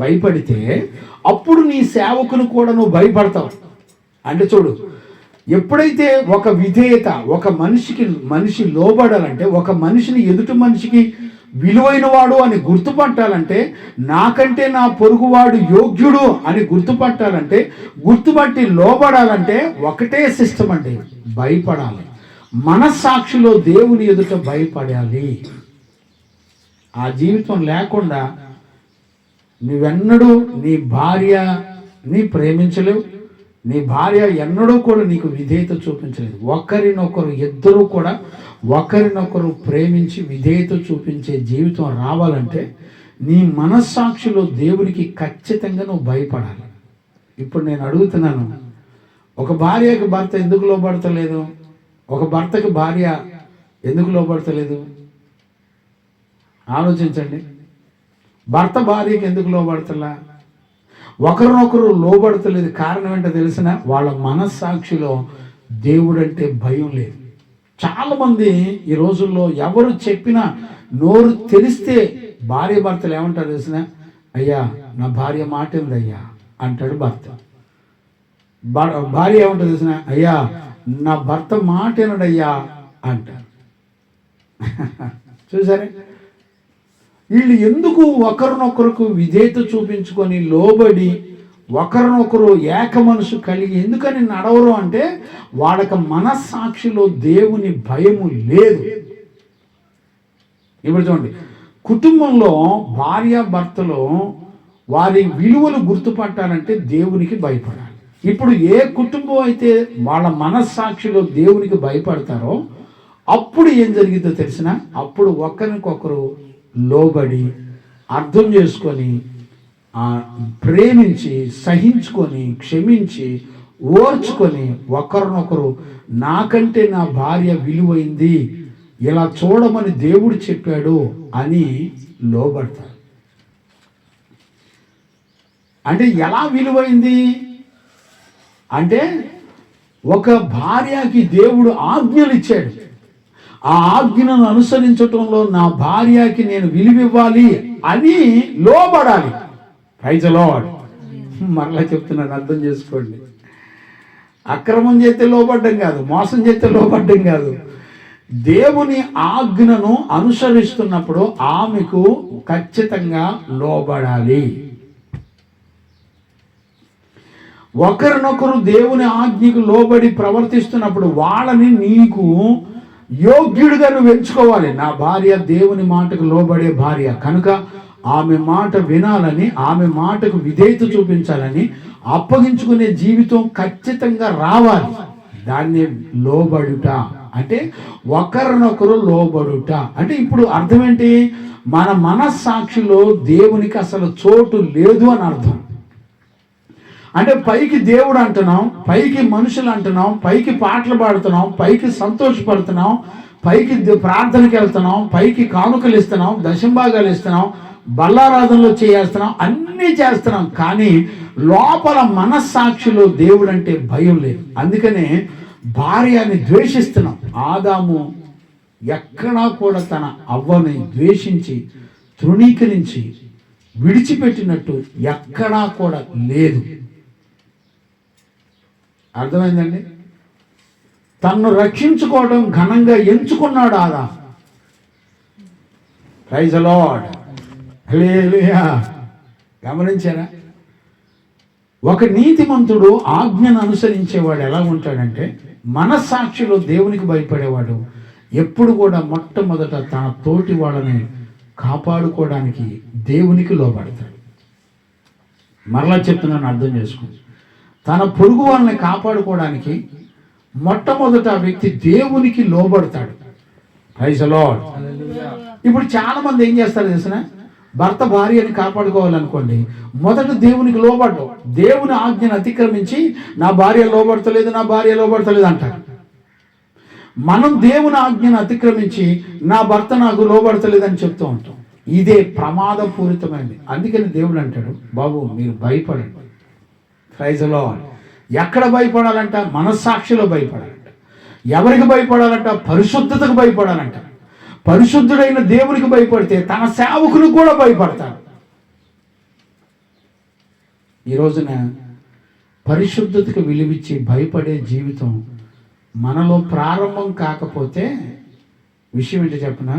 భయపడితే అప్పుడు నీ సేవకుని కూడా నువ్వు భయపడతావు. అంటే చూడు, ఎప్పుడైతే ఒక విధేయత, ఒక మనిషి లోబడాలంటే, ఒక మనిషిని ఎదుటి మనిషికి విలువైన వాడు అని గుర్తుపట్టాలంటే, నాకంటే నా పొరుగువాడు యోగ్యుడు అని గుర్తుపట్టాలంటే, గుర్తుపట్టి లోబడాలంటే ఒకటే సిస్టమ్ అండి, భయపడాలి. మనస్సాక్షిలో దేవుని ఎదుట భయపడాలి. ఆ జీవితం లేకుండా నువ్వెన్నడూ నీ భార్యని ప్రేమించలేవు, నీ భార్య ఎన్నడూ కూడా నీకు విధేయత చూపించలేదు. ఇద్దరూ కూడా ఒకరినొకరు ప్రేమించి విధేయత చూపించే జీవితం రావాలంటే నీ మనస్సాక్షిలో దేవునికి ఖచ్చితంగా నువ్వు భయపడాలి. ఇప్పుడు నేను అడుగుతున్నాను, ఒక భార్యకి భర్త ఎందుకు లోబడతలేదు? ఒక భర్తకి భార్య ఎందుకు లోబడతలేదు? ఆలోచించండి. భర్త భార్యకి ఎందుకు లోబడతలా? ఒకరినొకరు లోబడతలేదు. కారణం ఏంటో తెలిసిన? వాళ్ళ మనస్సాక్షిలో దేవుడంటే భయం లేదు. చాలామంది ఈ రోజుల్లో ఎవరు చెప్పినా నోరు తెరిస్తే భార్య భర్తలు ఏమంటారు తెలిసిన? అయ్యా నా భార్య మాట ఏందయ్యా అంటాడు భర్త. భార్య ఏమంటారు తెలిసిన? అయ్యా నా భర్త మాట ఏనడయ్యా అంటారు. చూసారే? వీళ్ళు ఎందుకు ఒకరినొకరికి విధేయత చూపించుకొని లోబడి ఒకరినొకరు ఏక మనసు కలిగి ఎందుకని నడవరు అంటే వాళ్ళకి మనస్సాక్షిలో దేవుని భయము లేదు. ఇప్పుడు చూడండి, కుటుంబంలో భార్య భర్తలో వారి విలువలు గుర్తుపట్టాలంటే దేవునికి భయపడాలి. ఇప్పుడు ఏ కుటుంబం అయితే వాళ్ళ మనస్సాక్షిలో దేవునికి భయపడతారో అప్పుడు ఏం జరిగిందో తెలిసిన, అప్పుడు ఒకరికొకరు లోబడి అర్థం చేసుకొని ప్రేమించి సహించుకొని క్షమించి ఓర్చుకొని ఒకరినొకరు నాకంటే నా భార్య విలువైంది, ఇలా చూడమని దేవుడు చెప్పాడు అని లోబడతారు. అంటే ఎలా విలువైంది అంటే, ఒక భార్యకి దేవుడు ఆజ్ఞలు ఇచ్చాడు. ఆ ఆజ్ఞను అనుసరించటంలో నా భార్యకి నేను విలువివ్వాలి అని లోబడాలి. Praise the lord. మరలా చెప్తున్నాను, అర్థం చేసుకోండి. అక్రమం చేస్తే లోబడ్డం కాదు, మోసం చేస్తే లోబడ్డం కాదు. దేవుని ఆజ్ఞను అనుసరిస్తున్నప్పుడు ఆమెకు ఖచ్చితంగా లోబడాలి. ఒకరినొకరు దేవుని ఆజ్ఞకు లోబడి ప్రవర్తిస్తున్నప్పుడు వాళ్ళని నీకు యోగ్యుడిగా నువ్వు ఎంచుకోవాలి. నా భార్య దేవుని మాటకు లోబడే భార్య కనుక ఆమె మాట వినాలని, ఆమె మాటకు విధేయత చూపించాలని అప్పగించుకునే జీవితం ఖచ్చితంగా రావాలి. దాన్ని లోబడుట అంటే, ఒకరినొకరు లోబడుట అంటే ఇప్పుడు అర్థం ఏంటి? మన మనస్సాక్షిలో దేవునికి అసలు చోటు లేదు అని అర్థం. అంటే పైకి దేవుడు అంటున్నాం, పైకి మనుషులు అంటున్నాం, పైకి పాటలు పాడుతున్నాం, పైకి సంతోషపడుతున్నాం, పైకి ప్రార్థనకి వెళ్తున్నాం, పైకి కానుకలు ఇస్తున్నాం, దశంభాగాలు ఇస్తున్నాం, బల్లారాధనలో చేస్తున్నాం, అన్నీ చేస్తున్నాం. కానీ లోపల మనస్సాక్షిలో దేవుడు అంటే భయం లేదు. అందుకనే భార్యని ద్వేషిస్తున్నాం. ఆదాము ఎక్కడా కూడా తన అవ్వని ద్వేషించి తృణీకరించి విడిచిపెట్టినట్టు ఎక్కడా కూడా లేదు. అర్థమైందండి? తన్ను రక్షించుకోవడం ఘనంగా ఎంచుకున్నాడు ఆదాము. Praise the lord. హల్లెలూయా. గమనించారా? ఒక నీతిమంతుడు ఆజ్ఞను అనుసరించేవాడు ఎలా ఉంటాడంటే, మనస్సాక్షిలో దేవునికి భయపడేవాడు ఎప్పుడు కూడా మొట్టమొదట తన తోటి వాళ్ళని కాపాడుకోవడానికి దేవునికి లోబడతాడు. మరలా చెప్తున్నాను, అర్థం చేసుకోండి. తన పొరుగు వాళ్ళని కాపాడుకోవడానికి మొట్టమొదట ఆ వ్యక్తి దేవునికి లోబడతాడు. Praise the lord. ఇప్పుడు చాలా మంది ఏం చేస్తారు తెలిసిన, భర్త భార్యని కాపాడుకోవాలనుకోండి, మొదట దేవునికి లోబడ్డం, దేవుని ఆజ్ఞను అతిక్రమించి నా భార్య లోబడతలేదు, నా భార్య లోబడతలేదు అంటారు. మనం దేవుని ఆజ్ఞను అతిక్రమించి నా భర్త నాకు లోబడతలేదని చెప్తూ ఉంటాం. ఇదే ప్రమాదపూరితమైనది. అందుకని దేవుడు అంటాడు, బాబు మీరు భయపడండి. Praise the lord. ఎక్కడ భయపడాలంట? మనస్సాక్షిలో భయపడాలంట. ఎవరికి భయపడాలంట? పరిశుద్ధతకు భయపడాలంట. పరిశుద్ధుడైన దేవునికి భయపడితే తన సేవకులు కూడా భయపడతారు. ఈ రోజున పరిశుద్ధతకు విలువిచ్చి భయపడే జీవితం మనలో ప్రారంభం కాకపోతే విషయం ఏంటి చెప్పనా,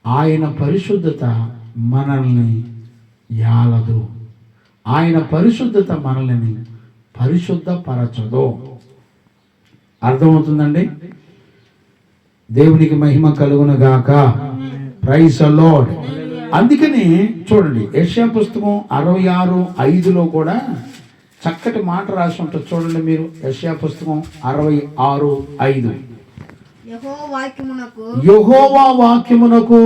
ఆయన పరిశుద్ధత మనల్ని యాలదు. ఆయన పరిశుద్ధత మనల్ని పరిశుద్ధపరచదు. అర్థమవుతుందండి? దేవునికి మహిమ కలుగును గాక. Praise the lord. అందుకని చూడండి, యెషయా పుస్తకం 66:5లో కూడా చక్కటి మాట రాసి ఉంటుంది. చూడండి మీరు, యెషయా పుస్తకం 66:5. యెహోవా వాక్యమునకు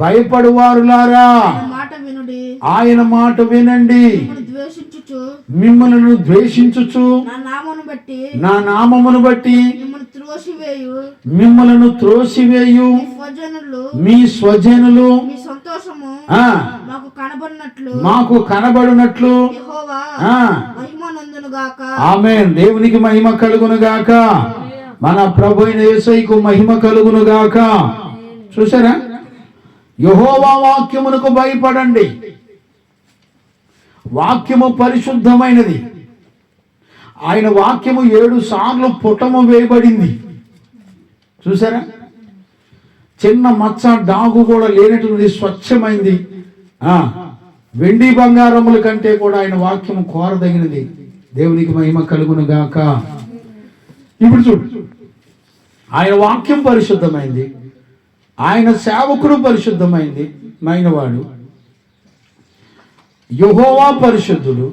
భయపడువారులారా ఆయన మాట వినండి. మిమ్మల్ని ద్వేషించుచు నా నామమును బట్టి మిమ్మలను త్రోసివేయు మీ స్వజనులు మాకు కనబడినట్లు ఆమేన్. దేవునికి మహిమ కలుగును గాక. మన ప్రభు అయిన యేసయ్యకు మహిమ కలుగును గాక. చూసారా? యెహోవా వాక్యమునకు భయపడండి. వాక్యము పరిశుద్ధమైనది. ఆయన వాక్యము 7 సార్లు పుటము వేయబడింది. చూసారా? చిన్న మచ్చ డాగు కూడా లేనటువంటి స్వచ్ఛమైంది. వెండి బంగారముల కంటే కూడా ఆయన వాక్యము కోరదగినది. దేవునికి మహిమ కలుగును గాక. ఇప్పుడు చూడు, ఆయన వాక్యం పరిశుద్ధమైంది, ఆయన సేవకుడు మైనవాడు, యెహోవా పరిశుద్ధుడు,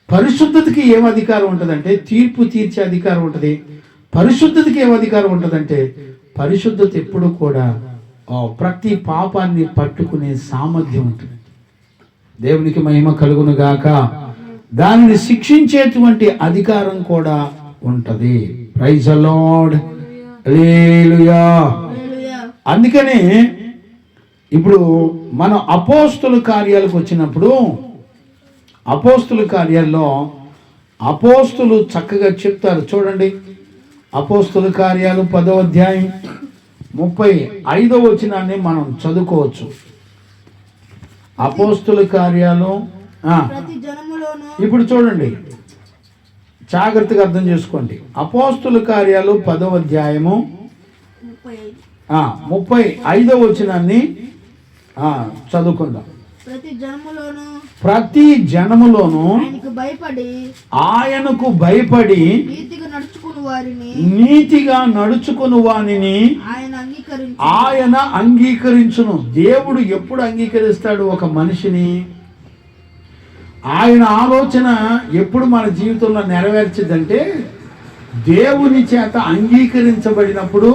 పరిశుద్ధతకి ఏం అధికారం ఉంటుందంటే తీర్పు తీర్చే అధికారం ఉంటుంది. పరిశుద్ధతకి ఏం అధికారం ఉంటుందంటే పరిశుద్ధత ఎప్పుడు కూడా ప్రతి పాపాన్ని పట్టుకునే సామర్థ్యం ఉంటుంది. దేవునికి మహిమ కలుగును గాక. దానిని శిక్షించేటువంటి అధికారం కూడా ఉంటది. Praise the lord, hallelujah. అందుకనే ఇప్పుడు మనం అపోస్తుల కార్యాలకు వచ్చినప్పుడు అపోస్తుల కార్యాల్లో అపోస్తులు చక్కగా చెప్తారు. చూడండి, అపోస్తుల కార్యాలు 10వ అధ్యాయం 35వ వచనాన్ని మనం చదువుకోవచ్చు. అపోస్తుల కార్యాలు ప్రతి జనములోను ఇప్పుడు చూడండి, జాగ్రత్తగా అర్థం చేసుకోండి. అపోస్తుల కార్యాలు 10వ అధ్యాయము 35వ వచనాన్ని చదువుకుందాం. ప్రతి జనములోను ఆయనకు భయపడి నీతిగా నడుచుకుని వారిని ఆయన అంగీకరించును. దేవుడు ఎప్పుడు అంగీకరిస్తాడు ఒక మనిషిని? ఆయన ఆలోచన ఎప్పుడు మన జీవితంలో నెరవేర్చిద్దంటే దేవుని చేత అంగీకరించబడినప్పుడు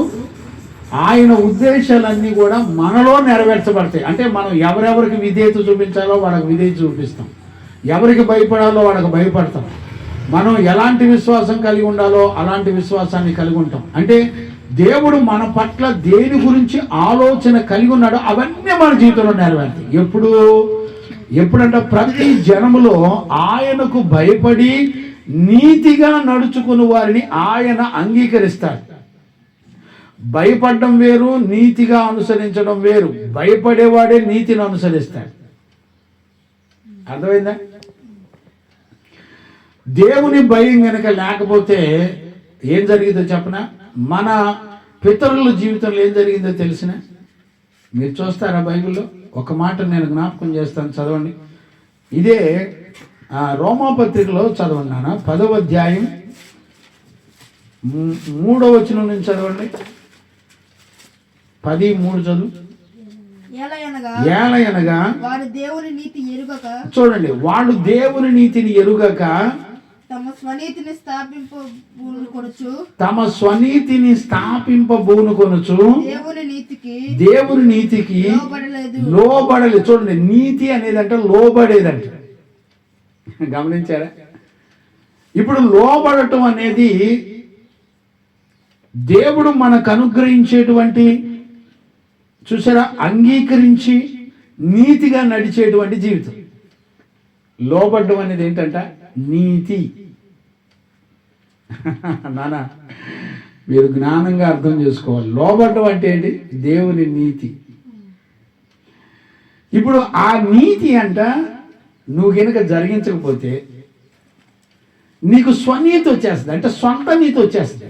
ఆయన ఉద్దేశాలన్నీ కూడా మనలో నెరవేర్చబడతాయి. అంటే మనం ఎవరెవరికి విధేయత చూపించాలో వాళ్ళకి విధేయత చూపిస్తాం, ఎవరికి భయపడాలో వాళ్ళకి భయపడతాం, మనం ఎలాంటి విశ్వాసం కలిగి ఉండాలో అలాంటి విశ్వాసాన్ని కలిగి ఉంటాం. అంటే దేవుడు మన పట్ల దేని గురించి ఆలోచన కలిగి ఉన్నాడో అవన్నీ మన జీవితంలో నెరవేరుతాయి. ఎప్పుడంటే ప్రతి జనములో ఆయనకు భయపడి నీతిగా నడుచుకుని వారిని ఆయన అంగీకరిస్తాడు. భయపడడం వేరు, నీతిగా అనుసరించడం వేరు. భయపడేవాడే నీతిని అనుసరిస్తాడు. అర్థమైందా? దేవుని భయం కనుక లేకపోతే ఏం జరిగిందో చెప్పనా? మన పితరుల జీవితంలో ఏం జరిగిందో తెలిసిన మీరు చూస్తారా? బైబిల్లో ఒక మాట నేను జ్ఞాపకం చేస్తాను, చదవండి. ఇదే రోమాపత్రికలో చదవండి నాన్న. 10వ అధ్యాయం 3వ వచనం నుంచి చదవండి. 10:3 చదువు. ఏలయనగా వారు దేవుని నీతి ఎరుగక, చూడండి, వాళ్ళు దేవుని నీతిని ఎరుగక తమ స్వనీతిని స్థాపింపబూనుకొనుచు దేవుని నీతికి లోబడలేదు. చూడండి, నీతి అనేది అంటే లోబడేదంట. గమనించారా? ఇప్పుడు లోబడటం అనేది దేవుడు మనకు అనుగ్రహించేటువంటి, చూసారా, అంగీకరించి నీతిగా నడిచేటువంటి జీవితం. లోబడ్డం అనేది ఏంటంట? నీతి. నానా, మీరు జ్ఞానంగా అర్థం చేసుకోవాలి. లోబడ్డం అంటే ఏంటి? దేవుని నీతి. ఇప్పుడు ఆ నీతి అంట నువ్వు కనుక జరిగించకపోతే నీకు స్వనీతి వచ్చేస్తుంది, అంటే సొంత నీతి వచ్చేస్తుంది.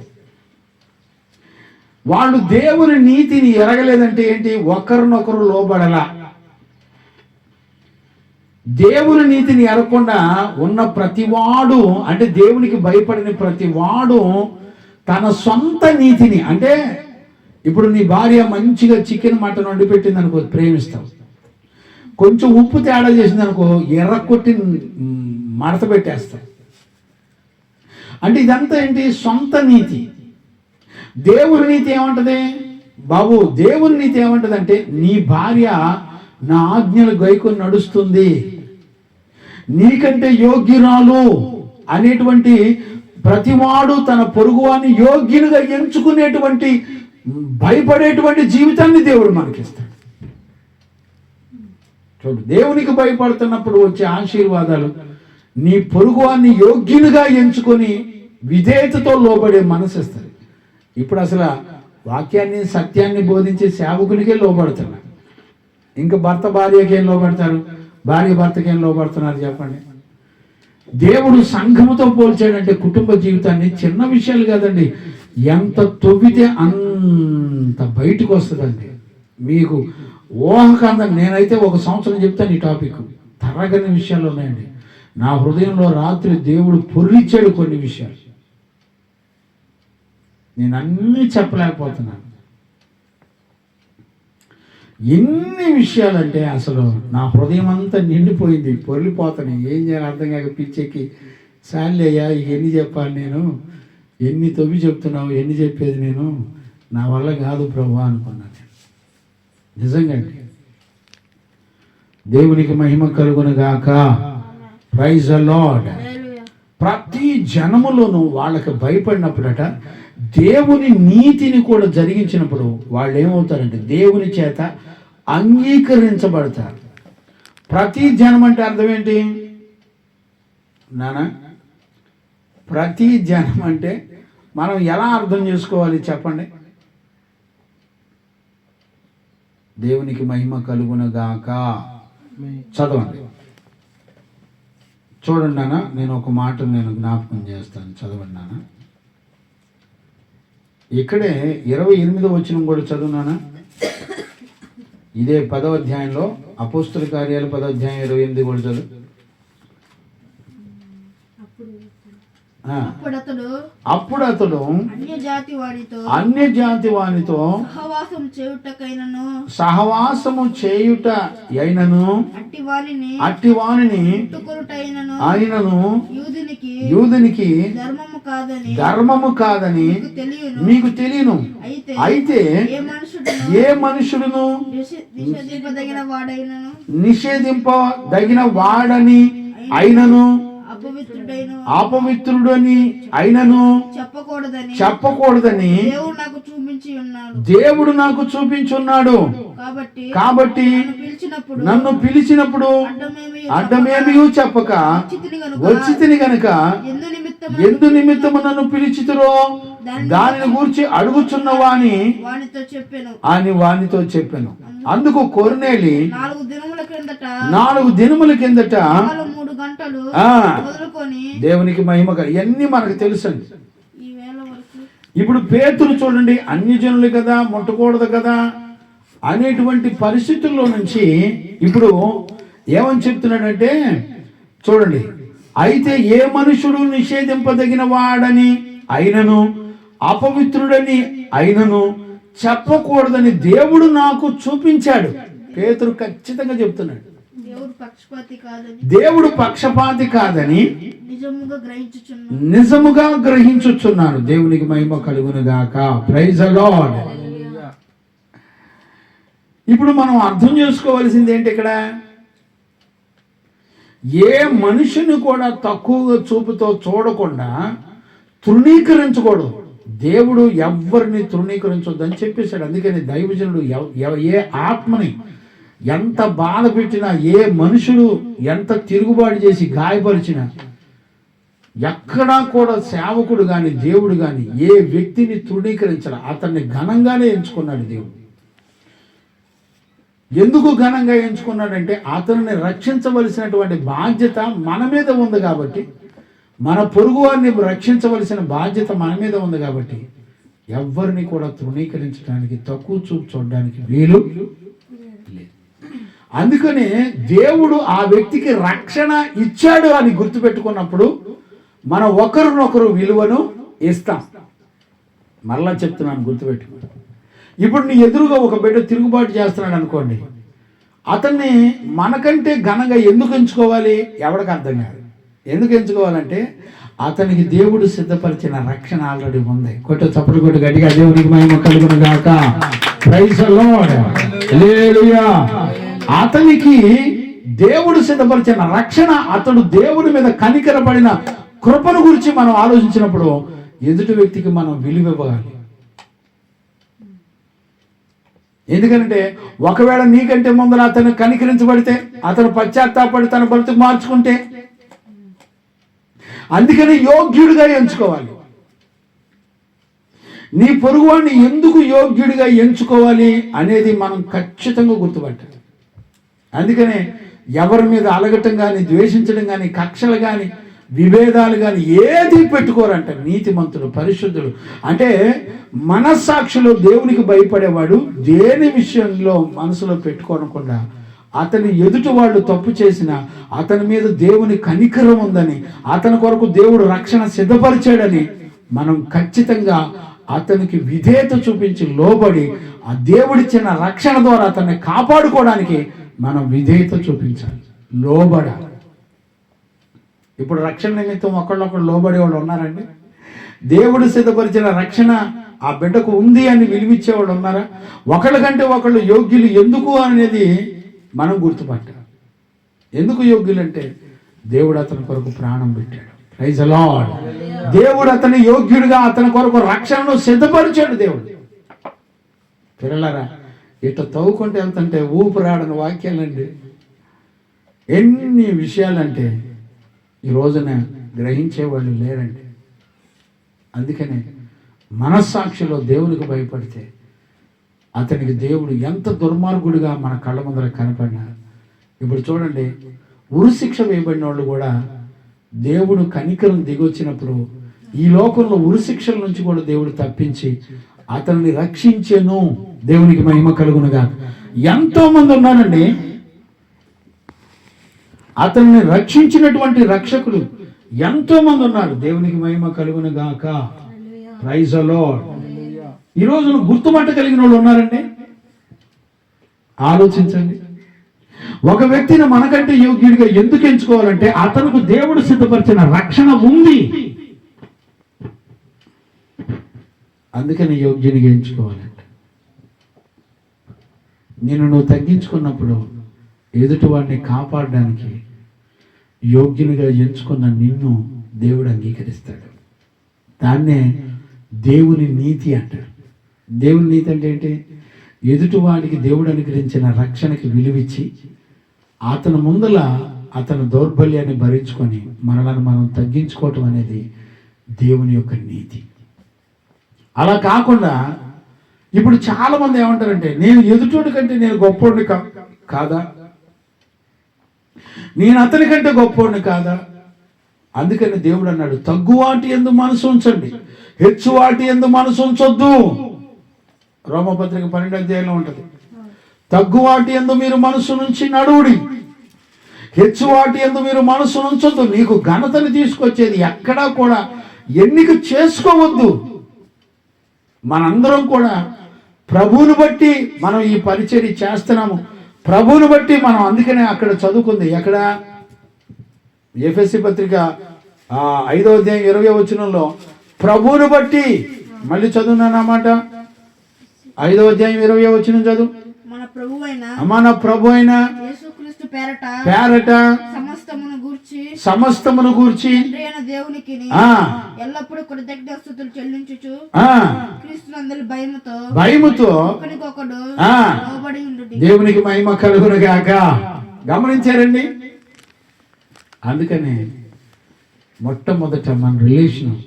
వాళ్ళు దేవుని నీతిని ఎరగలేదంటే ఏంటి? ఒకరినొకరు లోబడలా. దేవుని నీతిని ఎరగకుండా ఉన్న ప్రతివాడు, అంటే దేవునికి భయపడిన ప్రతివాడు తన సొంత నీతిని, అంటే ఇప్పుడు నీ భార్య మంచిగా చికెన్ మటన్ వండి పెట్టింది అనుకో, ప్రేమిస్తావు. కొంచెం ఉప్పు తేడా చేసింది అనుకో, ఎర్ర కొట్టి మడత పెట్టేస్తావు. అంటే ఇదంతా ఏంటి? సొంత నీతి. దేవుని నీతి ఏమంటది బాబు? దేవుని నీతి ఏమంటది అంటే నీ భార్య నా ఆజ్ఞలు గైకొని నడుస్తుంది, నీకంటే యోగ్యురాలు అనేటువంటి ప్రతివాడు తన పొరుగువాన్ని యోగ్యునిగా ఎంచుకునేటువంటి భయపడేటువంటి జీవితాన్ని దేవుడు మనకిస్తాడు. చూడు, దేవునికి భయపడుతున్నప్పుడు వచ్చే ఆశీర్వాదాలు నీ పొరుగువాన్ని యోగ్యునిగా ఎంచుకొని విధేయతతో లోబడే మనసు ఇస్తుంది. ఇప్పుడు అసలు వాక్యాన్ని సత్యాన్ని బోధించే సేవకునికే లోబడుతున్నారు. ఇంకా భర్త భార్యకి ఏం లోబడతారు? భార్య భర్తకి ఏం లోబడుతున్నారు చెప్పండి? దేవుడు సంఘముతో పోల్చాడంటే కుటుంబ జీవితాన్ని చిన్న విషయాలు కాదండి, ఎంత తొవ్వితే అంత బయటకు వస్తుందండి. మీకు ఊహకంద. నేనైతే 1 సంవత్సరం చెప్తాను ఈ టాపిక్. తరగని విషయాలు ఉన్నాయండి. నా హృదయంలో రాత్రి దేవుడు పొర్లిచ్చాడు కొన్ని విషయాలు. నేను అన్నీ చెప్పలేకపోతున్నాను. ఎన్ని విషయాలంటే అసలు నా హృదయం అంతా నిండిపోయింది, పొర్లిపోతున్నాయి. ఏం చేయాలి అర్థం కాక పిచ్చెక్కి సార్లే అయ్యా ఇక ఎన్ని చెప్పాలి నేను, ఎన్ని తవ్వి చెప్తున్నావు, ఎన్ని చెప్పేది నేను, నా వల్ల కాదు ప్రభు అనుకున్నాను. నిజంగా అండి. దేవునికి మహిమ కలుగునుగాక. Praise the lord. ప్రతి జనములోనూ వాళ్ళకి భయపడినప్పుడట దేవుని నీతిని కూడా జరిగించినప్పుడు వాళ్ళు ఏమవుతారంటే దేవుని చేత అంగీకరించబడతారు. ప్రతి జనం అంటే అర్థం ఏంటి నానా? ప్రతి జనం అంటే మనం ఎలా అర్థం చేసుకోవాలి చెప్పండి? దేవునికి మహిమ కలుగునుగాక. చదవండి, చూడండి నాన్న. నేను ఒక మాట జ్ఞాపకం చేస్తాను, చదవండి నాన్న. ఇక్కడే 28వ వచనం కూడా చదువునానా. ఇదే 10వ అధ్యాయంలో అపోస్తుల కార్యాలు 10వ అధ్యాయం 28 కూడా చదువు. అప్పుడు అతడు అన్య జాతి వానితో సహవాసము చేయుట అయినను అట్టి వానిని ఆయనను యూదునికి ధర్మము కాదని మీకు తెలియను. అయితే ఏ మనుషుడును నిషేధింపదగిన వాడని అయినను అపవిత్రుడని అయినను చెప్పకూడదని దేవుడు నాకు చూపించున్నాడు. కాబట్టి నన్ను పిలిచినప్పుడు అడ్డమేమీ చెప్పక వచ్చితిని గనుక ఎందు నిమిత్తము నన్ను పిలిచితురో దానిని గూర్చి అడుగుచున్న వానితో చెప్పాను. అందుకు కొర్నేలి 4 దినముల కిందట దేవునికి మహిమ. ఇవన్నీ మనకు తెలుసండి. ఇప్పుడు పేతురు చూడండి, అన్ని జనులు కదా, ముట్టకూడదు కదా అనేటువంటి పరిస్థితుల్లో నుంచి ఇప్పుడు ఏమని చెప్తున్నాడంటే చూడండి, అయితే ఏ మనుషుడు నిషేధింపదగిన వాడని అయినను అపవిత్రుడని అయినను చెప్పకూడదని దేవుడు నాకు చూపించాడు. పేతురు ఖచ్చితంగా చెప్తున్నాడు, దేవుడు పక్షపాతి కాదని నిజముగా గ్రహించుచున్నాను. దేవునికి మహిమ కలుగునుగాక. Praise the lord. ఇప్పుడు మనం అర్థం చేసుకోవాల్సింది ఏంటి? ఇక్కడ ఏ మనిషిని కూడా తక్కువగా చూపుతో చూడకుండా తృణీకరించకూడదు. దేవుడు ఎవరిని తృణీకరించొద్దని చెప్పేశాడు. అందుకని దైవజనుడు ఏ ఆత్మని ఎంత బాధ పెట్టినా, ఏ మనుషుడు ఎంత తిరుగుబాటు చేసి గాయపరిచినా, ఎక్కడా కూడా సేవకుడు కానీ దేవుడు కానీ ఏ వ్యక్తిని తృణీకరించాల. అతన్ని ఘనంగానే ఎంచుకున్నాడు దేవుడు. ఎందుకు ఘనంగా ఎంచుకున్నాడంటే అతనిని రక్షించవలసినటువంటి బాధ్యత మన మీద ఉంది కాబట్టి, మన పొరుగు వారిని రక్షించవలసిన బాధ్యత మన మీద ఉంది కాబట్టి ఎవరిని కూడా తృణీకరించడానికి, తక్కువ చూపు చూడడానికి వీలు లేదు. అందుకనే దేవుడు ఆ వ్యక్తికి రక్షణ ఇచ్చాడు అని గుర్తుపెట్టుకున్నప్పుడు మనం ఒకరినొకరు విలువను ఇస్తాం. మరలా చెప్తున్నాను, గుర్తుపెట్టుకో. ఇప్పుడు నీ ఎదురుగా ఒక బిడ్డ తిరుగుబాటు చేస్తున్నాడు అనుకోండి, అతన్ని మనకంటే ఘనంగా ఎందుకు ఎంచుకోవాలి? ఎవరికి అర్థం కాదు. ఎందుకు ఎంచుకోవాలంటే అతనికి దేవుడు సిద్ధపరిచిన రక్షణ ఆల్రెడీ ఉంది. చప్పట్లు కొట్టి గట్టిగా దేవునికి మహిమ కలుగునుగాక. Praise the lord. హల్లెలూయా. అతనికి దేవుడు సిద్ధపరిచిన రక్షణ, అతడు దేవుని మీద కనికరపడిన కృపను గురించి మనం ఆలోచించినప్పుడు ఎదుటి వ్యక్తికి మనం విలువ ఇవ్వాలి. ఎందుకంటే ఒకవేళ నీకంటే ముందర అతను కనికరించబడితే, అతను పశ్చాత్తాపడి తన బ్రతుకు మార్చుకుంటే, అందుకని యోగ్యుడిగా ఎంచుకోవాలి. నీ పొరుగువాడిని ఎందుకు యోగ్యుడిగా ఎంచుకోవాలి అనేది మనం ఖచ్చితంగా గుర్తుపట్టాలి. అందుకనే ఎవరి మీద అలగటం కానీ, ద్వేషించడం కానీ, కక్షలు కానీ, విభేదాలు కానీ ఏది పెట్టుకోరంట నీతిమంతుడు, పరిశుద్ధుడు. అంటే మనస్సాక్షిలో దేవునికి భయపడేవాడు దేని విషయంలో మనసులో పెట్టుకోనకుండా అతని ఎదుటి వాళ్ళు తప్పు చేసిన అతని మీద దేవుని కనికరం ఉందని, అతని కొరకు దేవుడు రక్షణ సిద్ధపరిచాడని మనం ఖచ్చితంగా అతనికి విధేయత చూపించి లోబడి ఆ దేవుడిచ్చిన రక్షణ ద్వారా అతన్ని కాపాడుకోవడానికి మనం విధేయత చూపించాలి, లోబడాలి. ఇప్పుడు రక్షణ నిమిత్తం ఒకళ్ళొకళ్ళు లోబడే వాళ్ళు ఉన్నారండి? దేవుడు సిద్ధపరిచిన రక్షణ ఆ బిడ్డకు ఉంది అని విలువిచ్చేవాళ్ళు ఉన్నారా? ఒకళ్ళకంటే ఒకళ్ళు యోగ్యులు ఎందుకు అనేది మనం గుర్తుపట్టాలి. ఎందుకు యోగ్యులు అంటే దేవుడు అతని కొరకు ప్రాణం పెట్టాడు. Praise the lord. దేవుడు అతని యోగ్యుడిగా అతని కొరకు రక్షణను సిద్ధపరిచాడు దేవుడు. పిల్లలారా, ఇట్లా తవ్వుకుంటూ వెళ్తుంటే ఊపిరాడని వాక్యాలండి. ఎన్ని విషయాలంటే ఈ రోజున గ్రహించేవాళ్ళు లేరండి. అందుకనే మనస్సాక్షిలో దేవునికి భయపడితే అతనికి దేవుడు ఎంత దుర్మార్గుడిగా మన కళ్ళ ముందర కనపడినా. ఇప్పుడు చూడండి, ఉరిశిక్ష వేయబడిన వాళ్ళు కూడా దేవుడు కనికరం దిగొచ్చినప్పుడు ఈ లోకంలో ఉరిశిక్షల నుంచి కూడా దేవుడు తప్పించి అతన్ని రక్షించెను. దేవునికి మహిమ కలుగునుగా. ఎంతో మంది ఉన్నారండి అతన్ని రక్షించినటువంటి రక్షకులు, ఎంతో మంది ఉన్నారు. దేవునికి మహిమ కలుగునుగాక. Praise the lord. ఈ రోజు గుర్తుపట్టగలిగిన వాళ్ళు ఉన్నారండి? ఆలోచించండి. ఒక వ్యక్తిని మనకంటే యోగ్యుడిగా ఎందుకు ఎంచుకోవాలంటే అతనికి దేవుడు సిద్ధపరిచిన రక్షణ ఉంది. అందుకని యోగ్యునిగా ఎంచుకోవాలంటే నువ్వు తగ్గించుకున్నప్పుడు ఎదుటివాడిని కాపాడడానికి యోగ్యునిగా ఎంచుకున్న నిన్ను దేవుడు అంగీకరిస్తాడు. దాన్నే దేవుని నీతి అంటారు. దేవుని నీతి అంటే ఏంటి? ఎదుటివాడికి దేవుడు అనుగ్రహించిన రక్షణకి విలువిచ్చి అతని ముందల అతని దౌర్బల్యాన్ని భరించుకొని మనలను మనం తగ్గించుకోవటం అనేది దేవుని యొక్క నీతి. అలా కాకుండా ఇప్పుడు చాలా మంది ఏమంటారంటే, నేను ఎదుటోడి కంటే నేను గొప్పోడిని కాదా, నేను అతని కంటే గొప్పోడిని కాదా. అందుకని దేవుడు అన్నాడు, తగ్గువాటి యందు మనసు ఉంచండి, హెచ్చువాటి యందు మనసు ఉంచొద్దు. రోమపత్రిక 12వ అధ్యాయంలో ఉంటుంది. తగ్గువాటి యందు మీరు మనసు నుంచి నడువుడి, హెచ్చువాటి యందు మీరు మనసు ఉంచొద్దు. నీకు ఘనతని తీసుకొచ్చేది ఎక్కడా కూడా ఎన్నిక చేసుకోవద్దు. మనందరం కూడా ప్రభువుని బట్టి మనం ఈ పరిచర్య చేస్తున్నాము. ప్రభువుని బట్టి మనం, అందుకనే అక్కడ చదువుకుంది. ఎక్కడ? ఎఫెసీ పత్రిక 5వ అధ్యాయం 20వ వచనంలో ప్రభువుని బట్టి, మళ్ళీ చదువునానమాట, 5వ అధ్యాయం 20వ వచనం చదువు. మన ప్రభు అయిన యేసుక్రీస్తు పేరట సమస్తమును గూర్చి దేవునికి ఎల్లప్పుడూ కృతజ్ఞతాస్తుతులు చెల్లించుచు క్రీస్తునందలి భయముతో ఒకరికొకడు లోబడి ఉండుడి. దేవునికి మహిమ కలుగునుగాక. గమనించారండి? అందుకనే మొట్టమొదట మన రిలేషన్,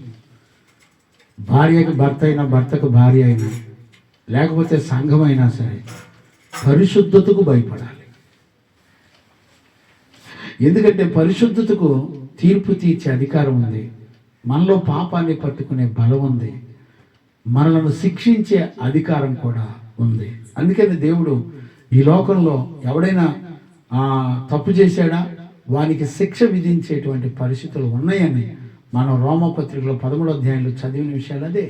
భార్యకు భర్త అయినా భర్తకు భార్య అయినా లేకపోతే సంఘం అయినా సరే పరిశుద్ధతకు భయపడాలి. ఎందుకంటే పరిశుద్ధతకు తీర్పు తీర్చే అధికారం ఉంది. మనలో పాపాన్ని పట్టుకునే బలం ఉంది. మనలను శిక్షించే అధికారం కూడా ఉంది. అందుకని దేవుడు ఈ లోకంలో ఎవడైనా తప్పు చేశాడా వానికి శిక్ష విధించేటువంటి పరిస్థితులు ఉన్నాయని మనం రోమపత్రికలో 13వ అధ్యాయంలో చదివిన విషయాలు అదే.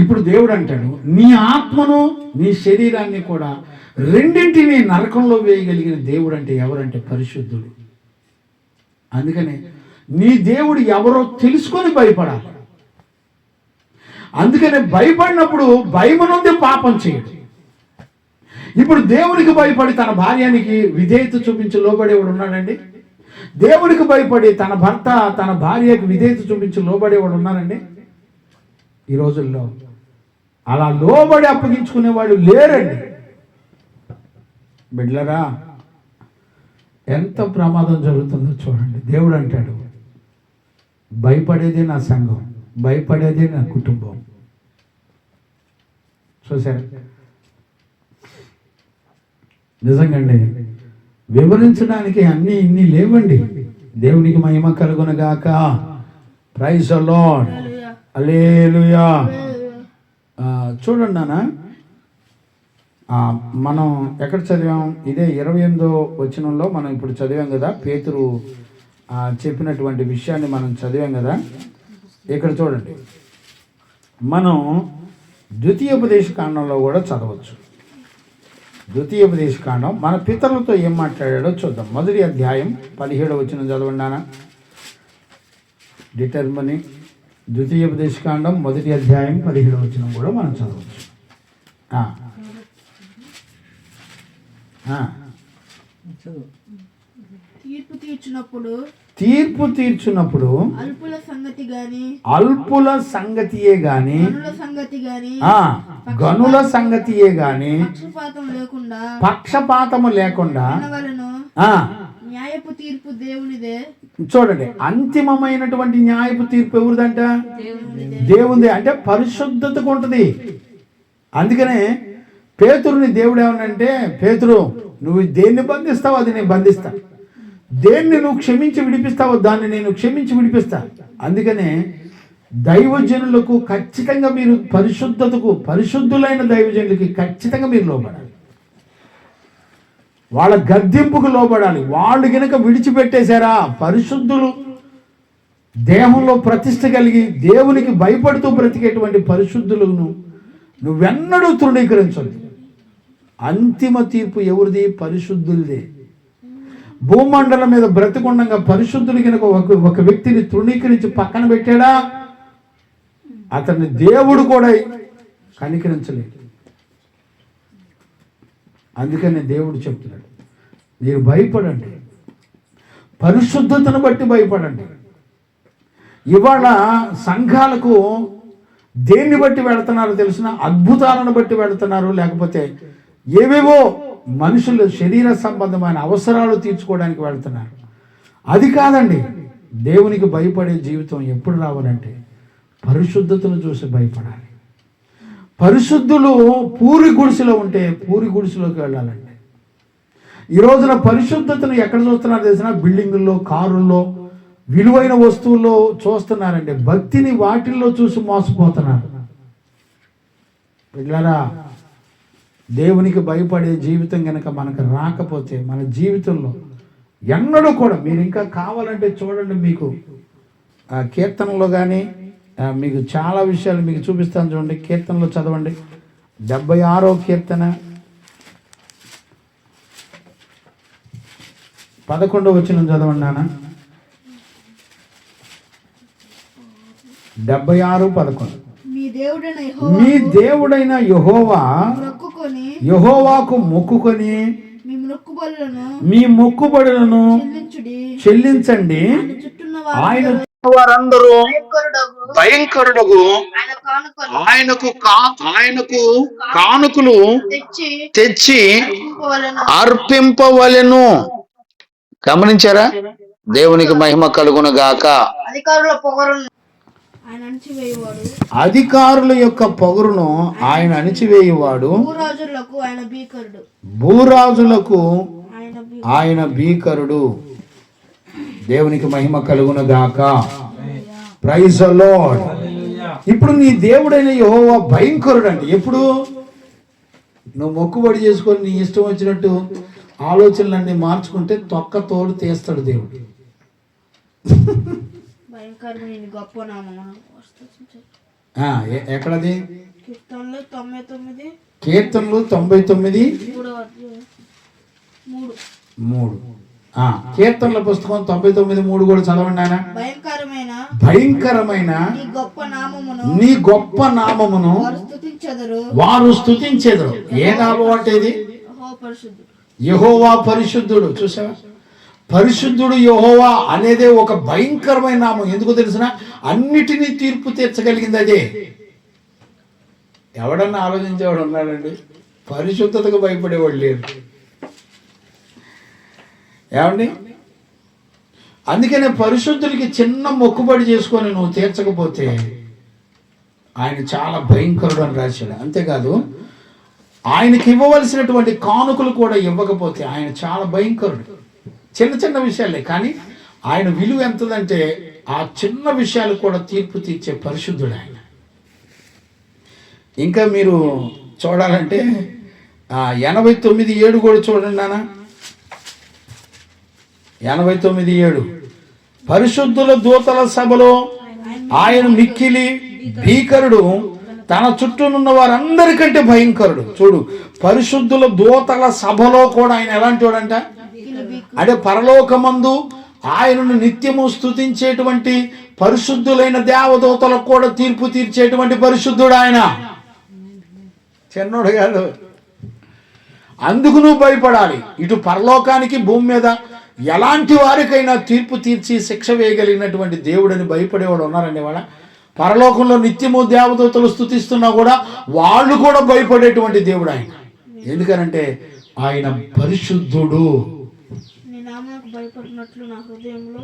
ఇప్పుడు దేవుడు అంటాడు, నీ ఆత్మను నీ శరీరాన్ని కూడా రెండింటిని నరకంలో వేయగలిగిన దేవుడు అంటే ఎవరంటే పరిశుద్ధుడు. అందుకని నీ దేవుడు ఎవరో తెలుసుకొని భయపడాలి. అందుకని భయపడినప్పుడు భయము నుండి పాపం చేయడు. ఇప్పుడు దేవునికి భయపడి తన భార్యానికి విధేయత చూపించి లోబడేవాడు ఉన్నాడండి? దేవునికి భయపడి తన భర్త తన భార్యకు విధేయత చూపించి లోబడేవాడు ఉన్నారండి? ఈ రోజుల్లో అలా లోబడి అప్పగించుకునేవాడు లేరండి. బిడ్డలరా, ఎంత ప్రమాదం జరుగుతుందో చూడండి. దేవుడు అంటాడు, భయపడేదే నా సంఘం, భయపడేదే నా కుటుంబం. చూసారా? నిజంగండి, వివరించడానికి అన్నీ ఇన్ని లేవండి. దేవునికి మహిమ కలుగునుగాక. Praise the lord. హల్లెలూయా. చూడండి నాన్న, మనం ఎక్కడ చదివాం? ఇదే 28వ వచనంలో మనం ఇప్పుడు చదివాం కదా. పేతురు చెప్పినటువంటి విషయాన్ని మనం చదివాం కదా. ఇక్కడ చూడండి, మనం ద్వితీయోపదేశ కాండంలో కూడా చదవచ్చు. ద్వితీయోపదేశకాండం మన పితరులతో ఏం మాట్లాడాడో చూద్దాం. మొదటి అధ్యాయం 17వ వచనం చదవండి నాన్న. డిటర్మని ద్వితీయోపదేశకాండం మొదటి అధ్యాయం 17వ వచనం కూడా మనం చదవచ్చు. తీర్పు తీర్చున్నప్పుడు అల్పుల సంగతియే గాని గనుల సంగతియే గాని పక్షపాతము లేకుండా న్యాయపు తీర్పు దేవునిదే. చూడండి, అంతిమమైనటువంటి న్యాయపు తీర్పు ఎవరిదంట? దేవునిదే. అంటే పరిశుద్ధతకు ఉంటుంది. అందుకనే పేతురుని దేవుడు ఏమనంటే, పేతురు నువ్వు దేన్ని బంధిస్తావో అది నేను బంధిస్తా, దేన్ని నువ్వు క్షమించి విడిపిస్తావో దాన్ని నేను క్షమించి విడిపిస్తా. అందుకనే దైవజనులకు ఖచ్చితంగా మీరు పరిశుద్ధతకు, పరిశుద్ధులైన దైవజనులకి ఖచ్చితంగా మీరు లోబడాలి. వాళ్ళ గద్దింపుకు లోబడాలి. వాళ్ళు గనక విడిచిపెట్టేశారా, పరిశుద్ధులు దేహంలో ప్రతిష్ఠ కలిగి దేవునికి భయపడుతూ బ్రతికేటువంటి పరిశుద్ధులను నువ్వెన్నడూ తృణీకరించదు. అంతిమ తీర్పు ఎవరిది? పరిశుద్ధులదే. భూమండలం మీద బ్రతికుండగా పరిశుద్ధులు కనుక ఒక వ్యక్తిని తృణీకరించి పక్కన పెట్టాడా, అతన్ని దేవుడు కూడా కనికరించలేదు. అందుకని దేవుడు చెప్తున్నాడు, మీరు భయపడండి, పరిశుద్ధతను బట్టి భయపడండి. ఇవాళ సంఘాలకు దేన్ని బట్టి వెళుతున్నారో తెలిసిన? అద్భుతాలను బట్టి వెళుతున్నారు, లేకపోతే ఏవేవో మనుషులు శరీర సంబంధమైన అవసరాలు తీర్చుకోవడానికి వెళ్తున్నారు. అది కాదండి. దేవునికి భయపడే జీవితం ఎప్పుడు రావాలంటే పరిశుద్ధతను చూసి భయపడాలి. పరిశుద్ధులు పూరి గుడిసెలో ఉంటే పూరి గుడిసెలోకి వెళ్ళాలండి. ఈ రోజున పరిశుద్ధతను ఎక్కడ చూస్తున్నారు తెలిసిన? బిల్డింగుల్లో, కారుల్లో, విలువైన వస్తువుల్లో చూస్తున్నారండి. భక్తిని వాటిల్లో చూసి మోసపోతున్నారు. పిల్లరా, దేవునికి భయపడే జీవితం కనుక మనకు రాకపోతే మన జీవితంలో ఎన్నడూ కూడా, మీరు ఇంకా కావాలంటే చూడండి, మీకు కీర్తనలో కానీ మీకు చాలా విషయాలు మీకు చూపిస్తాను. చూడండి, కీర్తనలో చదవండి. 76వ కీర్తన 11వ వచనం చదవండి నాన్న. 76:11. మీ దేవుడైన యెహోవాకు మొక్కుకొని మీ మొక్కుబడులను చెల్లించండి. ఆయన వారందరూ భయంకరుడుగు ఆయనకు కానుకలు తెచ్చి అర్పింపవలెను. గమనించారా? దేవునికి మహిమ కలుగును గాక. అధికారుల యొక్క పొగరును ఆయన అణిచివేయువాడు. భూరాజులకు ఆయన భీకరుడు. దేవునికి మహిమ కలుగును గాక. Praise the lord. ఇప్పుడు నీ దేవుడైన యెహోవా భయంకరుడు అండి. ఎప్పుడు నువ్వు మొక్కుబడి చేసుకొని నీ ఇష్టం వచ్చినట్టు ఆలోచనలన్నీ మార్చుకుంటే తొక్క తోడు తీస్తాడు దేవుడు. ఎక్కడది? కీర్తనలు 99:3. కీర్తనల పుస్తకం 99:3 కూడా చదవండి ఆయన. భయంకరమైన నీ గొప్ప నామమును వారు స్తుతించెదరు. ఏ నామం అంటే ఇది? యెహోవా పరిశుద్ధుడు. చూసావా? పరిశుద్ధుడు యెహోవా అనేదే ఒక భయంకరమైన నామం. ఎందుకు తెలిసిన? అన్నిటినీ తీర్పు తీర్చగలిగింది అదే. ఎవడన్నా ఆలోచించేవాడు ఉన్నాడండి? పరిశుద్ధతకు భయపడేవాడు లేరు. ఏమండి? అందుకనే పరిశుద్ధులకి చిన్న మొక్కుబడి చేసుకొని నువ్వు తీర్చకపోతే ఆయన చాలా భయంకరుడు అని రాశాడు. అంతేకాదు, ఆయనకి ఇవ్వవలసినటువంటి కానుకలు కూడా ఇవ్వకపోతే ఆయన చాలా భయంకరుడు. చిన్న చిన్న విషయాలే, కానీ ఆయన విలువ ఎంతదంటే ఆ చిన్న విషయాలు కూడా తీర్పు తీర్చే పరిశుద్ధుడు ఆయన. ఇంకా మీరు చూడాలంటే 89:7 కూడా చూడండి నాన్న. 89:7. పరిశుద్ధుల దూతల సభలో ఆయన మిక్కిలి భీకరుడు, తన చుట్టూనున్న వారందరికంటే భయంకరుడు. చూడు, పరిశుద్ధుల దూతల సభలో కూడా ఆయన ఎలాంటి వాడంట అంటే పరలోకమందు ఆయనను నిత్యము స్తుతించేటువంటి పరిశుద్ధులైన దేవదూతలకు కూడా తీర్పు తీర్చేటువంటి పరిశుద్ధుడు ఆయన. చిన్నోడు కాదు. అందుకు నువ్వు భయపడాలి. ఇటు పరలోకానికి భూమి మీద ఎలాంటి వారికైనా తీర్పు తీర్చి శిక్ష వేయగలిగినటువంటి దేవుడని భయపడేవాడు ఉన్నారండి. వాళ్ళ పరలోకంలో నిత్యము దేవదూతలు స్తుతిస్తున్నా కూడా వాళ్ళు కూడా భయపడేటువంటి దేవుడు ఆయన. ఎందుకనంటే ఆయన పరిశుద్ధుడు. భయపడినట్లు నా హృదయంలో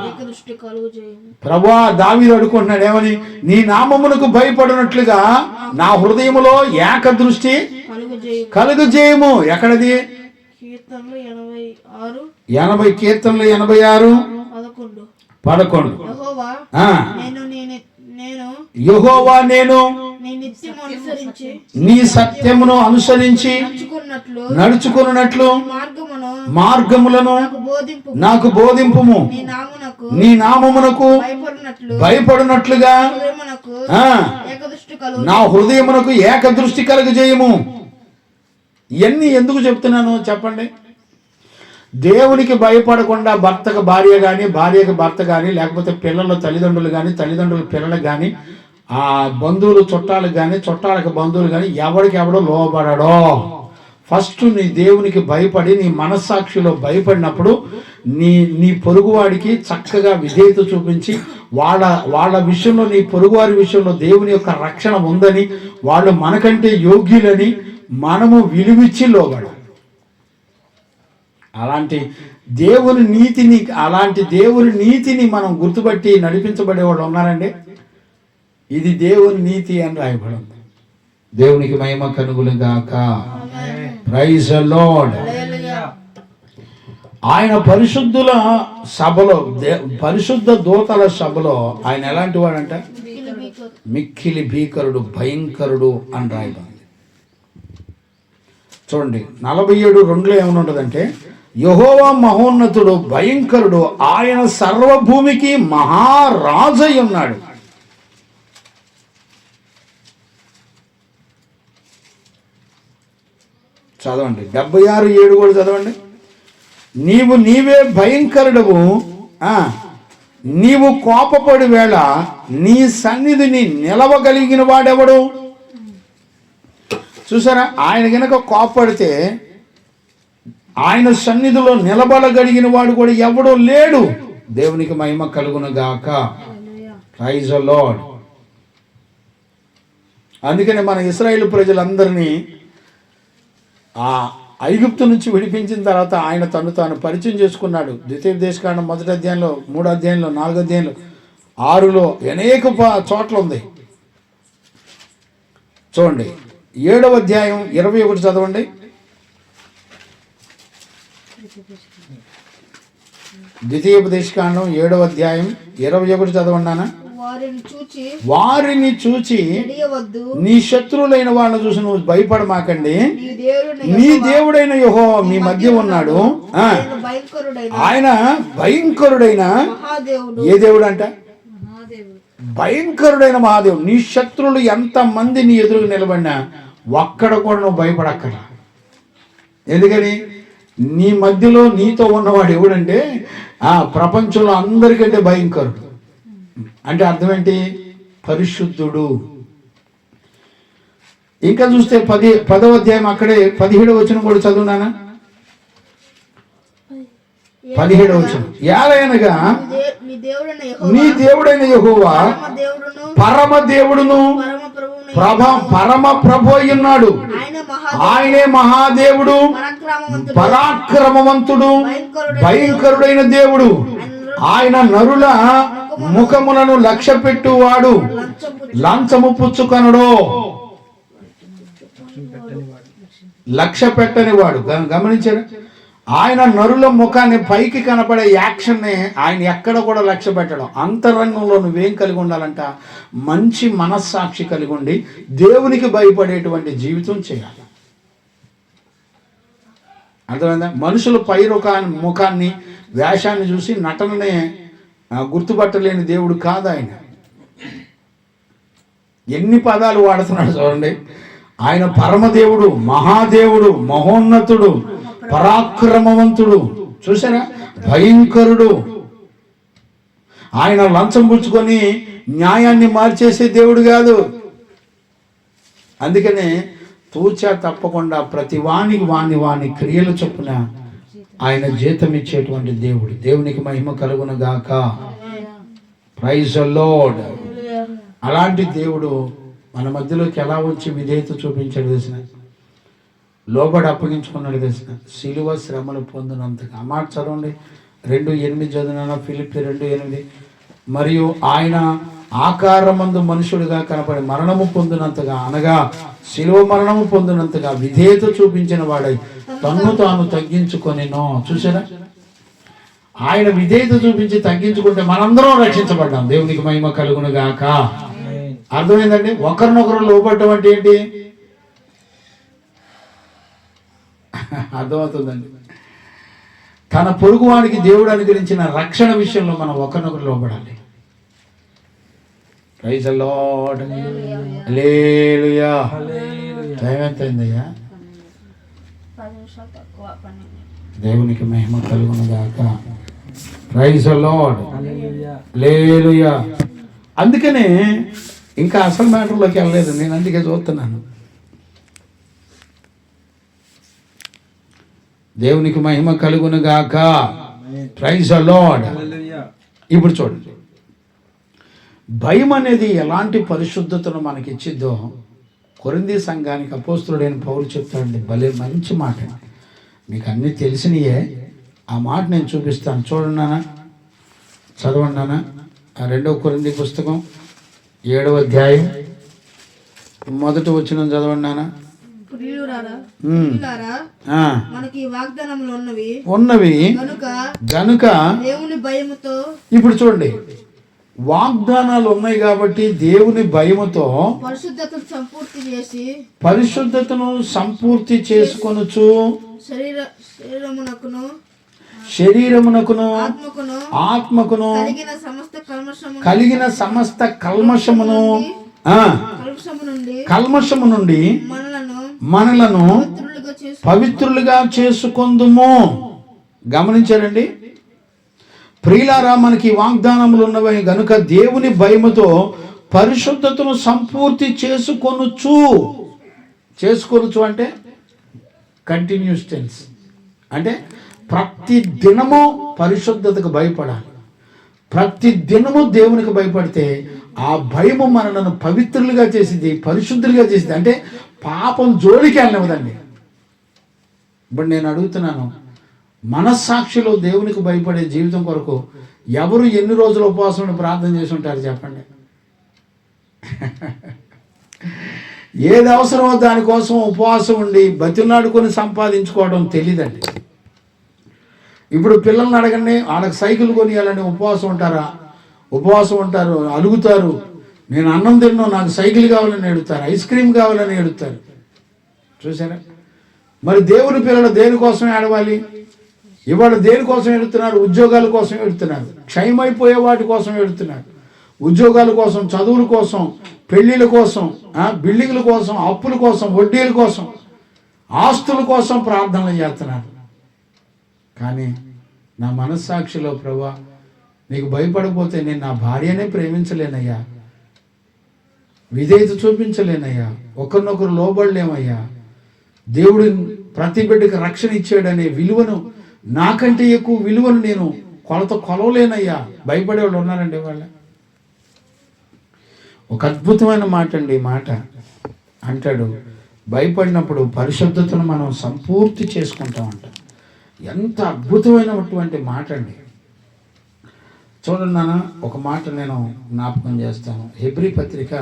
ఏకదృష్టి కలుగజేయము. ప్రభువా, దావీదు అడుగుకుంటున్నాడు ఏమని? నీ నామమునకు భయపడినట్లుగా నా హృదయములో ఏకదృష్టి కలుగజేయము. ఎక్కడది? కీర్తనలు 86 80 కీర్తనలు 86 11. యెహోవా నేను నీ సత్యమును అనుసరించి నడుచుకున్నట్లు మార్గములను నాకు బోధింపుము. నీ నామమునకు భయపడినట్లుగా నా హృదయమునకు ఏకదృష్టి కలుగజేయము. ఇవన్నీ ఎందుకు చెప్తున్నాను చెప్పండి? దేవునికి భయపడకుండా భర్తకు భార్య కానీ, భార్యకు భర్త కానీ, లేకపోతే పిల్లల తల్లిదండ్రులు కానీ, తల్లిదండ్రుల పిల్లలకు కానీ, ఆ బంధువులు చుట్టాలకు కానీ, చుట్టాలకు బంధువులు కానీ ఎవరికెవడో లోబడడో. ఫస్ట్ నీ దేవునికి భయపడి నీ మనస్సాక్షిలో భయపడినప్పుడు నీ పొరుగువాడికి చక్కగా విధేయత చూపించి వాళ్ళ విషయంలో, నీ పొరుగువారి విషయంలో దేవుని యొక్క రక్షణ ఉందని, వాళ్ళు మనకంటే యోగ్యులని మనము విలువిచ్చి లోబడాలి. అలాంటి దేవుని నీతిని మనం గుర్తుపట్టి నడిపించబడేవాళ్ళు ఉన్నారండి. ఇది దేవుని నీతి అని రాయబడి ఉంది. దేవునికి మహిమ కలుగును గాక. Praise the lord. ఆయన పరిశుద్ధుల సభలో, పరిశుద్ధ దూతల సభలో ఆయన ఎలాంటి వాడంట? మిక్కిలి భీకరుడు, భయంకరుడు అని రాయబడింది. చూడండి 47:2 ఏమని ఉంటుందంటే, యెహోవా మహోన్నతుడు, భయంకరుడు, ఆయన సర్వభూమికి మహారాజై ఉన్నాడు. చదవండి 76:7 కూడా చదవండి. నీవే భయంకరుడవు, నీవు కోపపడి వేళ నీ సన్నిధిని నిలవగలిగిన వాడెవడు? చూసారా, ఆయన గనక కోపడితే ఆయన సన్నిధిలో నిలబడగలిగిన వాడు కూడా ఎవడో లేడు. దేవునికి మహిమ కలుగును గాక. Praise the lord. అందుకనే మన ఇశ్రాయేలు ప్రజలందరినీ ఆ ఐగుప్తు నుంచి విడిపించిన తర్వాత ఆయన తను తాను పరిచయం చేసుకున్నాడు. ద్వితీయోపదేశకాండం 1వ అధ్యాయంలో, 3వ అధ్యాయంలో, 4వ అధ్యాయంలో, 6లో అనేక చోట్ల ఉంది. చూడండి 7వ అధ్యాయం 21 చదవండి. ద్వితీయోపదేశకాండం 7వ అధ్యాయం 21 చదవండి నాన్న. వారిని చూచి నీ శత్రువులైన వాళ్ళని చూసి నువ్వు భయపడమాకండి, నీ దేవుడైన యెహోవా మీ మధ్య ఉన్నాడు. ఆయన భయంకరుడైన ఏ దేవుడు అంట? భయంకరుడైన మహాదేవుడు. నీ శత్రువులు ఎంత మంది నీ ఎదురుగా నిలబడినా ఒక్కడ కూడా నువ్వు భయపడక్కర్లా. ఎందుకని? నీ మధ్యలో నీతో ఉన్నవాడు ఎవడంటే ప్రపంచంలో అందరికంటే భయంకరుడు. అంటే అర్థం ఏంటి? పరిశుద్ధుడు. ఇంకా చూస్తే 10వ అధ్యాయం అక్కడే 17వ వచనం కూడా చదువునానా. 17వ వచనం, ఏలయనగా నీ దేవుడైన యెహోవా పరమ దేవుడును పరమ ప్రభు అయ్యున్నాడు. ఆయనే మహాదేవుడు, పరాక్రమవంతుడు, భయంకరుడైన దేవుడు. ఆయన నరుల ముఖములను లక్ష్యపెట్టువాడు, లంచము పుచ్చుకొనడు, లక్ష్య పెట్టని వాడు. గమనించారు? ఆయన నరుల ముఖాన్ని పైకి కనపడే యాక్షన్ని ఆయన ఎక్కడ కూడా లక్ష్య పెట్టడం. అంతరంగంలో నువ్వేం కలిగి ఉండాలంట? మంచి మనస్సాక్షి కలిగి ఉండి దేవునికి భయపడేటువంటి జీవితం చేయాలి. అర్థమైందా? మనుషులు ముఖాన్ని వేషాన్ని చూసి నటననే గుర్తుపట్టలేని దేవుడు కాదు ఆయన. ఎన్ని పదాలు వాడుతున్నాడు చూడండి. ఆయన పరమదేవుడు, మహాదేవుడు, మహోన్నతుడు, పరాక్రమవంతుడు, చూసారా, భయంకరుడు. ఆయన లంచం పుచ్చుకొని న్యాయాన్ని మార్చేసే దేవుడు కాదు. అందుకనే తూచా తప్పకుండా ప్రతి వానికి వాని క్రియల చొప్పున ఆయన జీతం ఇచ్చేటువంటి దేవుడు. దేవునికి మహిమ కలుగును గాక. Praise the lord. అలాంటి దేవుడు మన మధ్యలోకి ఎలా వచ్చి విధేయత చూపించాడు తెలిసిన, లోబడి అప్పగించుకున్నాడు తెలిసిన, శిలువ శ్రమలు పొందినంతగా. ఆ మాట చదవండి, 2:8 చదివిన, ఫిలిప్పీ 2:8. మరియు ఆయన ఆకారమందు మనుషుడిగా కనపడి మరణము పొందినంతగా, అనగా శిలువ మరణము పొందినంతగా విధేయత చూపించిన వాడై తన్ను తాను తగ్గించుకొనినో. చూసారా, ఆయన విధేయత చూపించి తగ్గించుకుంటే మనందరం రక్షించబడ్డాం. దేవునికి మహిమ కలుగును గాక. అర్థమైందండి? ఒకరినొకరు లోబడటం అంటే ఏంటి? అర్థమవుతుందండి. తన పొరుగువానికి దేవుడు అనుగ్రహించిన రక్షణ విషయంలో మనం ఒకరినొకరు లోబడాలి. Praise the lord. Hallelujah. Time ఎంత అయిందయ్యా? 10 నిమిషాలు తక్కువ, 12. దేవునికి మహిమ కలుగును గాక. Praise the lord. హల్లెలూయా. అందుకనే ఇంకా అసలు మ్యాటర్లోకి వెళ్ళలేదు నేను, అందుకే చూస్తున్నాను. దేవునికి మహిమ కలుగును గాక. Praise the lord. ఇప్పుడు చూడండి, భయం అనేది ఎలాంటి పరిశుద్ధతను మనకి ఇచ్చిద్దో కొరింథీ సంఘానికి అపోస్తలుడైన పౌలు చెప్తాడండి. భలే మంచి మాట, మీకు అన్నీ తెలిసినయే. ఆ మాట నేను చూపిస్తాను, చూడండి నాన్న, చదవండి నాన్న. ఆ 2వ కొరింథీ పుస్తకం 7వ అధ్యాయం 1వ వచనం చదవండి నాన్న. మనకి వాగ్దానములు ఉన్నవి గనుక దేవుని భయముతో. ఇప్పుడు చూడండి, వాగ్దానాలు ఉన్నాయి కాబట్టి దేవుని భయముతో పరిశుద్ధతను సంపూర్తి చేసుకొనుచు శరీరమునకును ఆత్మకును కలిగిన సమస్త కల్మషము నుండి మనలను పవిత్రులుగా చేసుకొందుము. గమనించారండి ప్రియులారా, మనకి వాగ్దానములు ఉన్నవి గనుక దేవుని భయముతో పరిశుద్ధతను సంపూర్తి చేసుకొనుచు అంటే కంటిన్యూస్ టెన్స్, అంటే ప్రతి దినము పరిశుద్ధతకు భయపడాలి. ప్రతి దినము దేవునికి భయపడితే ఆ భయము మనలను పవిత్రులుగా చేసింది, పరిశుద్ధులుగా చేసింది. అంటే పాపం జోలికి వెళ్ళనివ్వదండి. ఇప్పుడు నేను అడుగుతున్నాను, మనస్సాక్షిలో దేవునికి భయపడే జీవితం కొరకు ఎవరు ఎన్ని రోజులు ఉపవాసం ప్రార్థన చేసి ఉంటారు చెప్పండి? ఏది అవసరమో దానికోసం ఉపవాసం ఉండి బతిలాడుకొని సంపాదించుకోవడం తెలియదండి. ఇప్పుడు పిల్లల్ని అడగండి, వాళ్ళకి సైకిల్ కొనియాలని ఉపవాసం ఉంటారా? ఉపవాసం ఉంటారు, అలుగుతారు. నేను అన్నం తిన్నా, నాకు సైకిల్ కావాలని అడుగుతారు, ఐస్ క్రీమ్ కావాలని అడుగుతారు. చూసారా? మరి దేవుని పిల్లలు దేనికోసం ఏడవాలి? ఇవాళ దేనికోసం ఎడుతున్నారు? ఉద్యోగాల కోసం ఎడుతున్నారు, క్షయమైపోయే వాటి కోసం ఎడుతున్నారు, ఉద్యోగాల కోసం, చదువుల కోసం, పెళ్లిళ్ళ కోసం, బిల్డింగ్ల కోసం, అప్పుల కోసం, వడ్డీల కోసం, ఆస్తుల కోసం ప్రార్థనలు చేస్తున్నారు. కానీ నా మనస్సాక్షిలో ప్రభువా నీకు భయపడకపోతే నేను నా భార్యనే ప్రేమించలేనయ్యా, విధేయత చూపించలేనయ్యా, ఒకరినొకరు లోబడలేమయ్యా, దేవుడు ప్రతి బిడ్డకి రక్షణ ఇచ్చాడనే విలువను, నాకంటే ఎక్కువ విలువను నేను కొలవలేనయ్యా. భయపడేవాళ్ళు ఉన్నారండి. వాళ్ళ ఒక అద్భుతమైన మాట అండి. ఈ మాట అంటాడు, భయపడినప్పుడు పరిశుద్ధతను మనం సంపూర్తి చేసుకుంటామంట. ఎంత అద్భుతమైనటువంటి మాట అండి. చూడండి నాన్న, ఒక మాట నేను జ్ఞాపకం చేస్తాను. హెబ్రీ పత్రిక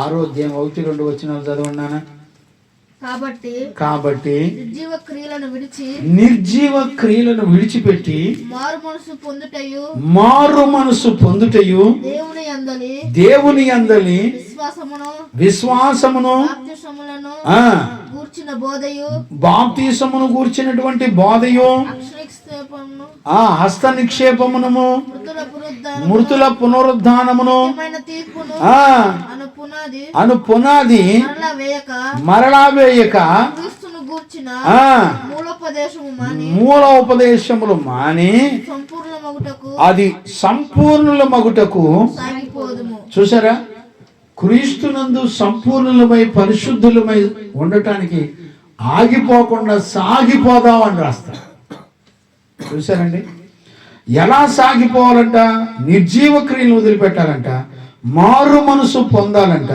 6వ అధ్యాయం 1-2 వచనాలు చదవండి నాన్న. కాబట్టి నిర్జీవ క్రియలను విడిచిపెట్టి మారు మనసు పొందుటయు దేవుని యందలి విశ్వాసమును బాప్తిసమును గూర్చినటువంటి బోధయు హస్త నిక్షేపమును మృతుల పునరుద్ధానమును పునాది మరలా వేయక క్రీస్తును గూర్చిన ఆ మూలోపదేశము మూల ఉపదేశములు మాని మాని సంపూర్ణ మగుటకు అది సంపూర్ణుల మగుటకు సాగిపోదుము. చూసారా, క్రీస్తునందు సంపూర్ణులమై పరిశుద్ధులమై ఉండటానికి ఆగిపోకుండా సాగిపోదాం అని రాస్తారు. చూసారండి, ఎలా సాగిపోవాలంట? నిర్జీవ క్రియలు వదిలిపెట్టాలంట, మారు మనసు పొందాలంట,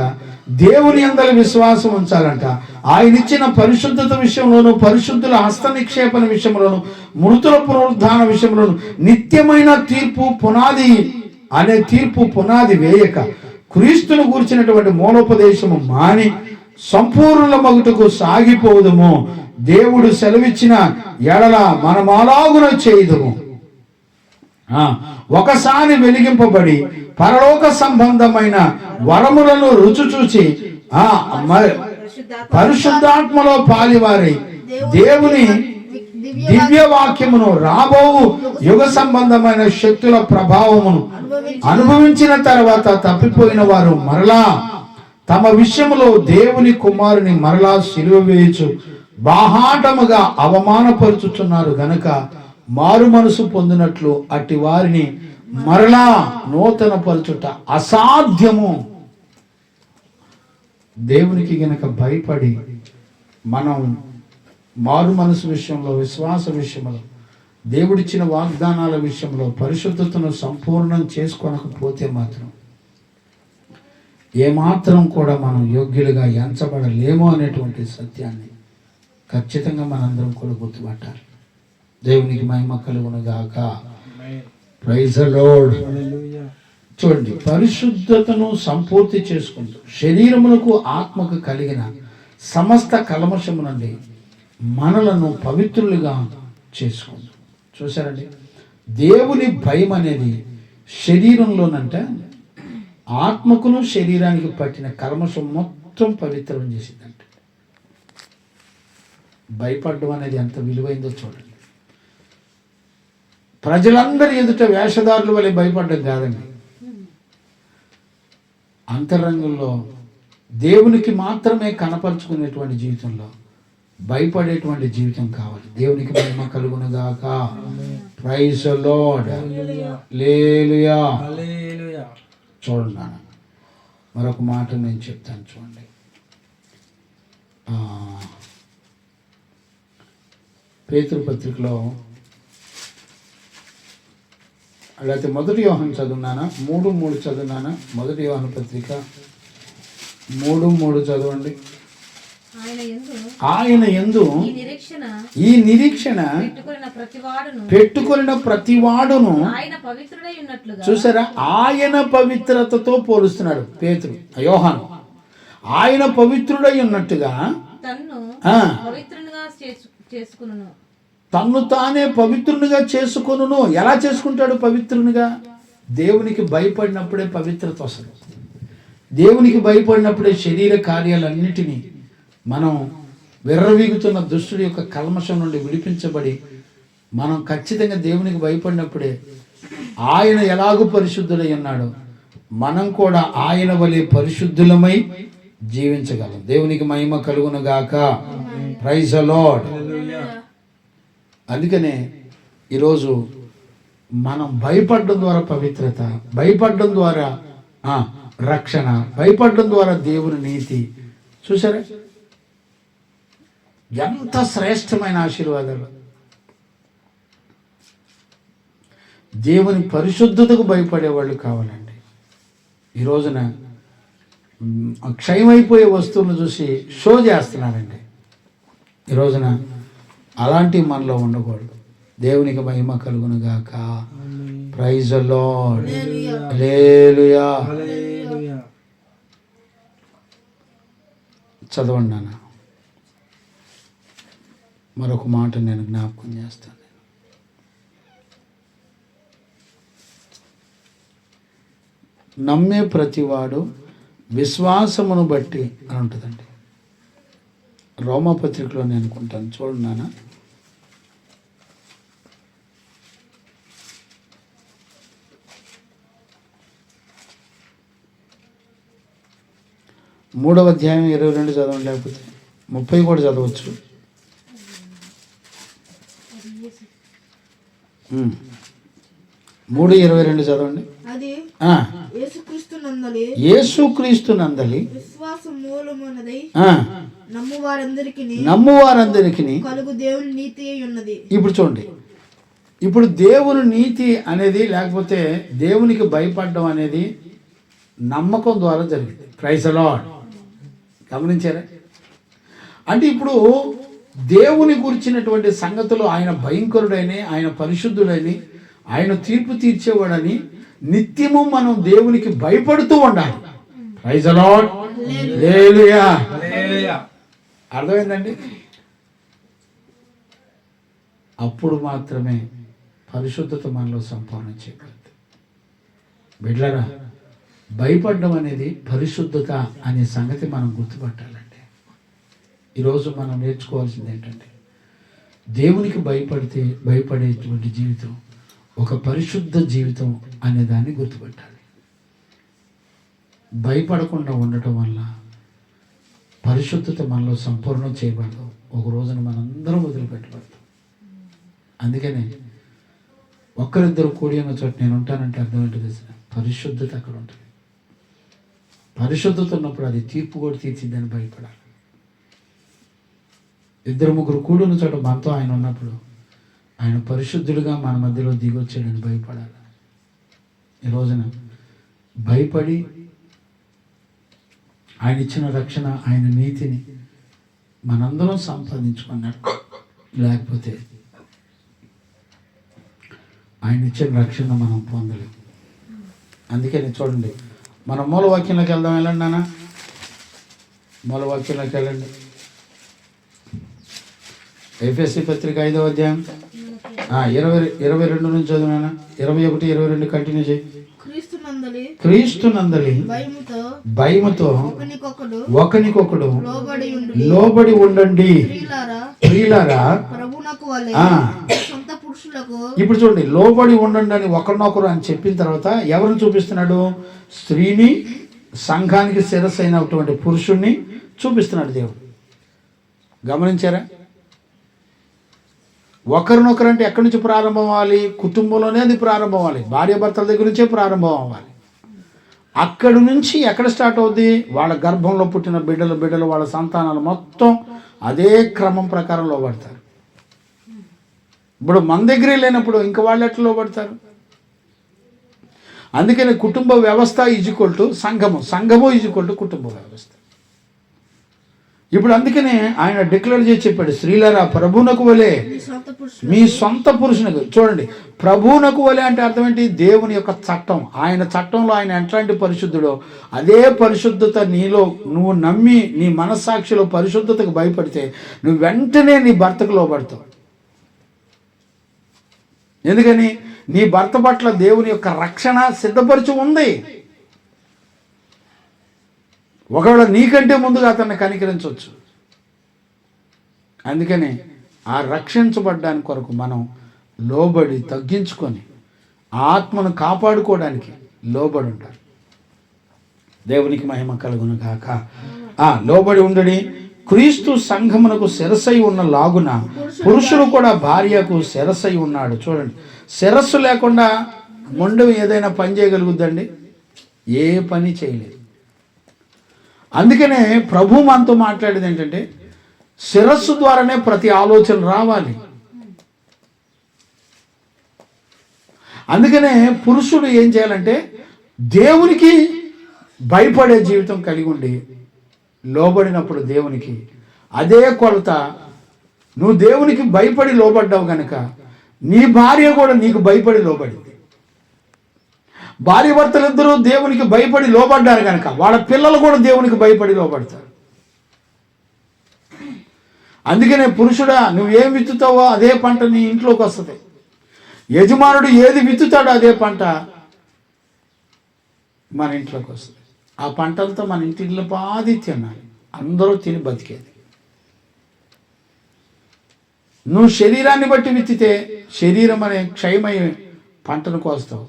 దేవుని యందలి విశ్వాసం ఉంచాలంట, ఆయన ఇచ్చిన పరిశుద్ధత విషయంలోను, పరిశుద్ధుల హస్త నిక్షేపణ విషయంలోను, మృతుల పునరుద్ధాన విషయంలోను నిత్యమైన తీర్పు పునాది అనే తీర్పు పునాది వేయక క్రీస్తును గూర్చినటువంటి మూలోపదేశము మాని సంపూర్ణ మగుటకు సాగిపోదుము. దేవుడు సెలవిచ్చిన ఎడల మనమాలాగున చేయుదుము. ఒకసారి వెలిగింపబడి పరలోక సంబంధమైన వరములను రుచి చూచి పరిశుద్ధాత్మలో పాలివారై దేవుని దివ్య వాక్యమును రాబో యుగ సంబంధమైన శక్తుల ప్రభావమును అనుభవించిన తర్వాత తప్పిపోయిన వారు మరలా తమ విషయములో దేవుని కుమారుని మరలా సిలువ వేయచ్చు బాహాటముగా అవమానపరుచుతున్నారు గనుక మారు మనసు పొందినట్లు అట్టి వారిని మరలా నూతన పరచుట అసాధ్యము. దేవునికి గనక భయపడి మనం మారు మనసు విషయంలో, విశ్వాస విషయంలో, దేవుడిచ్చిన వాగ్దానాల విషయంలో పరిశుద్ధతను సంపూర్ణం చేసుకోనకపోతే మాత్రం ఏమాత్రం కూడా మనం యోగ్యులుగా ఎంచబడలేమో అనేటువంటి సత్యాన్ని ఖచ్చితంగా మనందరం కూడా గుర్తుపట్టాలి. దేవునికి మహిమ కలుగును గాక. Praise the lord. చూడండి, పరిశుద్ధతను సంపూర్తి చేసుకుంటూ శరీరమునకు ఆత్మకు కలిగిన సమస్త కల్మషము నుండి మనలను పవిత్రులుగా చేసుకుంటూ. చూసారండి, దేవుని భయం అనేది శరీరంలోనంటే ఆత్మకును శరీరానికి పట్టిన కల్మషం మొత్తం పవిత్రం చేసిందంట. భయపడడం అనేది ఎంత విలువైందో చూడండి. ప్రజలందరి ఎదుట వేషధారుల వలె భయపడడం కాదండి, అంతరంగంలో దేవునికి మాత్రమే కనపరుచుకునేటువంటి జీవితంలో భయపడేటువంటి జీవితం కావాలి. దేవునికి మహిమ కలుగును గాక. Praise the lord. హల్లెలూయా. చూడండి నాన్న, మరొక మాట నేను చెప్తాను చూడండి. పేతురు పత్రికలో లేకపోతే 1 యోహాను చదువున్నానా, 3:3 చదువున్నానా? 1 యోహాను పత్రిక 3:3 చదవండి. ఆయన యందు ఈ నిరీక్షణ పెట్టుకొనిన ప్రతివాడును, చూసారా, ఆయన పవిత్రతతో పోలుస్తున్నాడు పేతురు, యోహాను. ఆయన పవిత్రుడై ఉన్నట్టుగా తన్ను తానే పవిత్రునిగా చేసుకొనును. ఎలా చేసుకుంటాడు పవిత్రునిగా? దేవునికి భయపడినప్పుడే పవిత్రత వస్తుంది. దేవునికి భయపడినప్పుడే శరీర కార్యాలన్నిటినీ మనం విర్రవీగుతున్న దుష్టుడి యొక్క కల్మషం నుండి విడిపించబడి మనం ఖచ్చితంగా దేవునికి భయపడినప్పుడే ఆయన ఎలాగూ పరిశుద్ధుడై ఉన్నాడో మనం కూడా ఆయన వలె పరిశుద్ధులమై జీవించగలం. దేవునికి మహిమ కలుగును గాక. Praise the lord. అందుకనే ఈరోజు మనం భయపడడం ద్వారా పవిత్రత, భయపడడం ద్వారా రక్షణ, భయపడడం ద్వారా దేవుని నీతి. చూసారా ఎంత శ్రేష్టమైన ఆశీర్వాదాలు. దేవుని పరిశుద్ధతకు భయపడే వాళ్ళు కావాలండి. ఈ రోజున క్షయమైపోయే వస్తువులను చూసి షో చేస్తున్నారండి. ఈ రోజున అలాంటి మనలో ఉండకూడదు. దేవునికి మహిమ కలుగును గాక. Praise the lord. హల్లెలూయా. చదవండి నాన్న, మరొక మాట నేను జ్ఞాపకం చేస్తాను. నమ్మే ప్రతివాడు విశ్వాసమును బట్టి అని ఉంటుందండి. రోమపత్రికలో నేను అనుకుంటాను, చూడండి నాన్న. 3వ అధ్యాయం 22 చదవండి, లేకపోతే 30 కూడా చదవచ్చు. 3:22 చదవండి. అది ఆ, యేసుక్రీస్తు నందలి యేసుక్రీస్తు నందలి విశ్వాస మూలమున్నది ఆ, నమ్ము వారందరికి కలుగు దేవుని నీతి అయి ఉన్నది. ఇప్పుడు చూడండి, ఇప్పుడు దేవుని నీతి అనేది, లేకపోతే దేవునికి భయపడడం అనేది నమ్మకం ద్వారా జరిగింది. Praise the lord. గమనించారా? అంటే ఇప్పుడు దేవుని గురించినటువంటి సంగతులు, ఆయన భయంకరుడని, ఆయన పరిశుద్ధుడని, ఆయన తీర్పు తీర్చేవాడని నిత్యము మనం దేవునికి భయపడుతూ ఉండాలి. Praise the lord. Hallelujah. Hallelujah. అర్థమైందండి? అప్పుడు మాత్రమే పరిశుద్ధత మనలో సంపాదన చేయగలుగుతుంది. బిడ్డలారా, భయపడడం అనేది పరిశుద్ధత అనే సంగతి మనం గుర్తుపట్టాలండి. ఈరోజు మనం నేర్చుకోవాల్సింది ఏంటంటే, దేవునికి భయపడేటువంటి జీవితం ఒక పరిశుద్ధ జీవితం అనే దాన్ని గుర్తుపట్టాలి. భయపడకుండా ఉండటం వల్ల పరిశుద్ధత మనలో సంపూర్ణం చేయబడదు. ఒక రోజున మనందరం వదిలిపెట్టబడతాం. అందుకనే ఒక్కరిద్దరు కూడి ఉన్న చోట నేను ఉంటానంటే అర్థం ఏంటో తెలుసా? పరిశుద్ధత అక్కడ ఉంటుంది. పరిశుద్ధత ఉన్నప్పుడు అది తీర్పు కూడా తీర్చిద్దని భయపడాలి. 2-3 కూడి ఉన్న చోట మనతో ఆయన ఉన్నప్పుడు ఆయన పరిశుద్ధుడిగా మన మధ్యలో దిగొచ్చాడని భయపడాలి. ఈ రోజున భయపడి ఆయన ఇచ్చిన రక్షణ, ఆయన నీతిని మనందరం సంపాదించుకున్నాడు. లేకపోతే ఆయన ఇచ్చిన రక్షణ మనం పొందలేము. అందుకని చూడండి, మనం మూలవాక్యంలోకి వెళ్దాం. వెళ్ళండి నాన్న, మూలవాక్యంలోకి వెళ్ళండి. ఎఫెసీ పత్రిక 5వ అధ్యాయం 22 నుంచి చదివినా, 21, 22 కంటిన్యూ చేయి. క్రీస్తు నందలి భయముతో ఒకనికొకడు లోబడి ఉండండి. ప్రియులారా, ఇప్పుడు చూడండి, లోబడి ఉండండి అని ఒకరినొకరు అని చెప్పిన తర్వాత ఎవరిని చూపిస్తున్నాడు? స్త్రీని, సంఘానికి శిరస్సు అయినటువంటి పురుషుణ్ణి చూపిస్తున్నాడు దేవుడు. గమనించారా? ఒకరినొకరు అంటే ఎక్కడి నుంచి ప్రారంభం అవ్వాలి? కుటుంబంలోనే అది ప్రారంభం అవ్వాలి. భార్యాభర్తల దగ్గర నుంచే ప్రారంభం అవ్వాలి. అక్కడి నుంచి ఎక్కడ స్టార్ట్ అవుద్ది? వాళ్ళ గర్భంలో పుట్టిన బిడ్డలు వాళ్ళ సంతానాలు మొత్తం అదే క్రమం ప్రకారం లోబడతారు. ఇప్పుడు మన దగ్గరే లేనప్పుడు ఇంకా వాళ్ళు ఎట్లా లోబడతారు? అందుకని కుటుంబ వ్యవస్థ ఈజ్ఈక్వల్ టు సంఘము ఈజ్ఈక్వల్ టు కుటుంబ వ్యవస్థ. ఇప్పుడు అందుకనే ఆయన డిక్లేర్ చేసి చెప్పాడు, స్త్రీలారా ప్రభువునకు వలె మీ సొంత పురుషునికి. చూడండి, ప్రభువునకు వలె అంటే అర్థం ఏంటి? దేవుని యొక్క చట్టం, ఆయన చట్టంలో ఆయన ఎట్లాంటి పరిశుద్ధుడో అదే పరిశుద్ధత నీలో నువ్వు నమ్మి నీ మనస్సాక్షిలో పరిశుద్ధతకు భయపడితే నువ్వు వెంటనే నీ భర్తకు లోబడతావు. ఎందుకని? నీ భర్త పట్ల దేవుని యొక్క రక్షణ సిద్ధపరిచి ఉంది. ఒకవేళ నీకంటే ముందుగా అతన్ని కనికరించవచ్చు. అందుకని ఆ రక్షించబడ్డానికి కొరకు మనం లోబడి తగ్గించుకొని ఆత్మను కాపాడుకోవడానికి లోబడి ఉంటారు. దేవునికి మహిమ కలుగును గాక. లోబడి ఉండడి. క్రీస్తు సంఘమునకు శిరస్సై ఉన్న లాగున పురుషుడు కూడా భార్యకు శిరస్సై ఉన్నాడు. చూడండి, శిరస్సు లేకుండా మొండెం ఏదైనా పని చేయగలుగుద్దండి? ఏ పని చేయలేదు. అందుకనే ప్రభు మనతో మాట్లాడేది ఏంటంటే, శిరస్సు ద్వారానే ప్రతి ఆలోచన రావాలి. అందుకనే పురుషుడు ఏం చేయాలంటే దేవునికి భయపడే జీవితం కలిగి ఉండి లోబడినప్పుడు దేవునికి అదే కొలత. నువ్వు దేవునికి భయపడి లోబడ్డావు కనుక నీ భార్య కూడా నీకు భయపడి లోబడింది. భార్య భర్తలిద్దరూ దేవునికి భయపడి లోబడ్డారు కనుక వాళ్ళ పిల్లలు కూడా దేవునికి భయపడి లోబడతారు. అందుకనే పురుషుడా, నువ్వేం విత్తుతావో అదే పంట నీ ఇంట్లోకి వస్తుంది. యజమానుడు ఏది విత్తుతాడో అదే పంట మన ఇంట్లోకి వస్తుంది. ఆ పంటలతో మన ఇంటిలో బాధి తినాలి, అందరూ తిని బతికేది. నువ్వు శరీరాన్ని బట్టి విత్తితే శరీరం అనే క్షయమయ్యే పంటను కోస్తావు.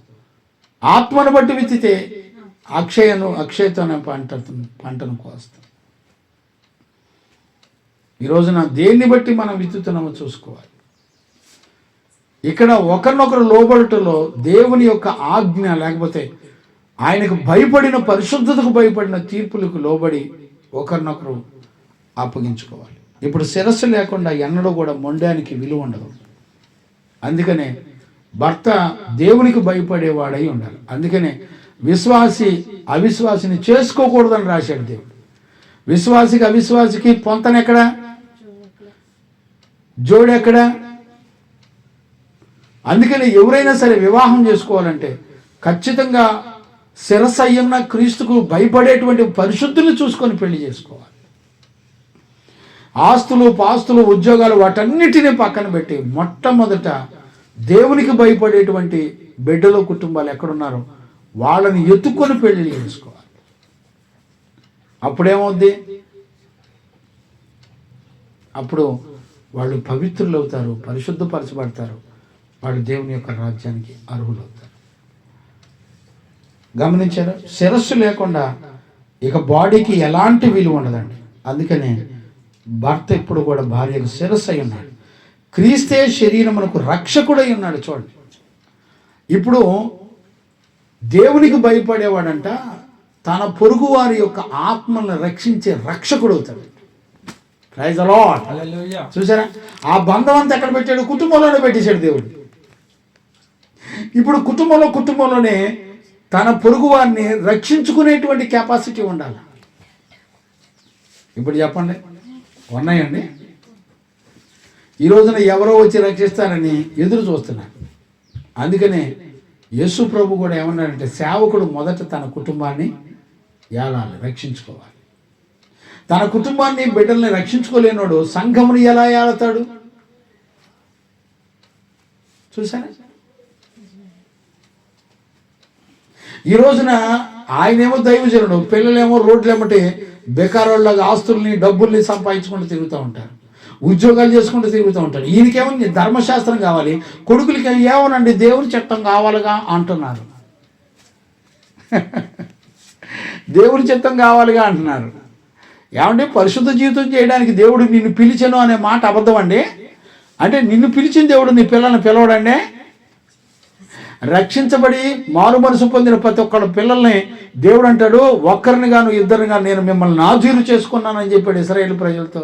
ఆత్మను బట్టి విత్తితే అక్షయతోనే పంటను కోస్తాం. ఈ రోజున దేన్ని బట్టి మనం విత్తుతున్నామో చూసుకోవాలి. ఇక్కడ ఒకరినొకరు లోబడుటలో దేవుని యొక్క ఆజ్ఞ, లేకపోతే ఆయనకు భయపడిన, పరిశుద్ధతకు భయపడిన తీర్పులకు లోబడి ఒకరినొకరు అప్పగించుకోవాలి. ఇప్పుడు శిరస్సు లేకుండా ఎన్నడూ కూడా మొండానికి విలువ ఉండదు. అందుకనే భర్త దేవునికి భయపడేవాడై ఉండాలి. అందుకనే విశ్వాసి అవిశ్వాసిని చేసుకోకూడదని రాశాడు దేవుడు. విశ్వాసికి అవిశ్వాసికి పొంతనెక్కడా, జోడెక్కడా? అందుకని ఎవరైనా సరే వివాహం చేసుకోవాలంటే ఖచ్చితంగా శిరస్సు అయ్యున్న క్రీస్తుకు భయపడేటువంటి పరిశుద్ధులు చూసుకొని పెళ్లి చేసుకోవాలి. ఆస్తులు, పాస్తులు, ఉద్యోగాలు వాటన్నిటినీ పక్కన పెట్టి మొట్టమొదట దేవునికి భయపడేటువంటి బిడ్డలు, కుటుంబాలు ఎక్కడున్నారో వాళ్ళని ఎత్తుకొని పెళ్లి చేసుకోవాలి. అప్పుడేమవుద్ది? అప్పుడు వాళ్ళు పవిత్రులు అవుతారు, పరిశుద్ధపరచబడతారు, వాళ్ళు దేవుని యొక్క రాజ్యానికి అర్హులవుతారు. గమనించారు? శిరస్సు లేకుండా ఇక బాడీకి ఎలాంటి విలువ ఉండదండి. అందుకనే భర్త ఇప్పుడు కూడా భార్యకు శిరస్సు అయి ఉన్నాడు. క్రీస్తే శరీరమునకు రక్షకుడై ఉన్నాడు. చూడండి, ఇప్పుడు దేవునికి భయపడేవాడంట తన పొరుగు వారి యొక్క ఆత్మలను రక్షించే రక్షకుడు అవుతాడు. Praise the lord. హల్లెలూయా. చూసారా? ఆ బంధం అంతా ఎక్కడ పెట్టాడు? కుటుంబంలోనే పెట్టేశాడు దేవుడు. ఇప్పుడు కుటుంబంలోనే తన పొరుగు వారిని రక్షించుకునేటువంటి కెపాసిటీ ఉండాలి. ఇప్పుడు చెప్పండి, ఉన్నాయండి? ఈ రోజున ఎవరో వచ్చి రక్షిస్తారని ఎదురు చూస్తున్నారు. అందుకనే యేసు ప్రభు కూడా ఏమన్నాడంటే, సేవకుడు మొదట తన కుటుంబాన్ని ఏలాలి, రక్షించుకోవాలి. తన కుటుంబాన్ని, బిడ్డల్ని రక్షించుకోలేనోడు సంఘముని ఎలా ఏలతాడు? చూసారా? ఈ రోజున ఆయనేమో దైవజనుడు, పిల్లలేమో రోడ్లేమంటే బేకారోళ్ళగా ఆస్తుల్ని, డబ్బుల్ని సంపాదించుకుంటూ తిరుగుతూ ఉంటారు, ఉద్యోగాలు చేసుకుంటూ తిరుగుతూ ఉంటారు. ఈయనకేమో ధర్మశాస్త్రం కావాలి, కొడుకులకి ఏమోనండి దేవుని చట్టం కావాలిగా అంటున్నారు. దేవుని చిత్తం కావాలిగా అంటున్నారు. ఏమంటే పరిశుద్ధ జీవితం చేయడానికి దేవుడు నిన్ను పిలిచెను అనే మాట అబద్ధం అండి. అంటే నిన్ను పిలిచిన దేవుడు నీ పిల్లల్ని పిలవడండి. రక్షించబడి మారు మనసు పొందిన ప్రతి ఒక్కళ్ళ పిల్లల్ని దేవుడు అంటాడు, ఒక్కరిని గాను ఇద్దరిని గాను నేను మిమ్మల్ని నాజీరు చేసుకున్నానని చెప్పాడు ఇశ్రాయేలు ప్రజలతో.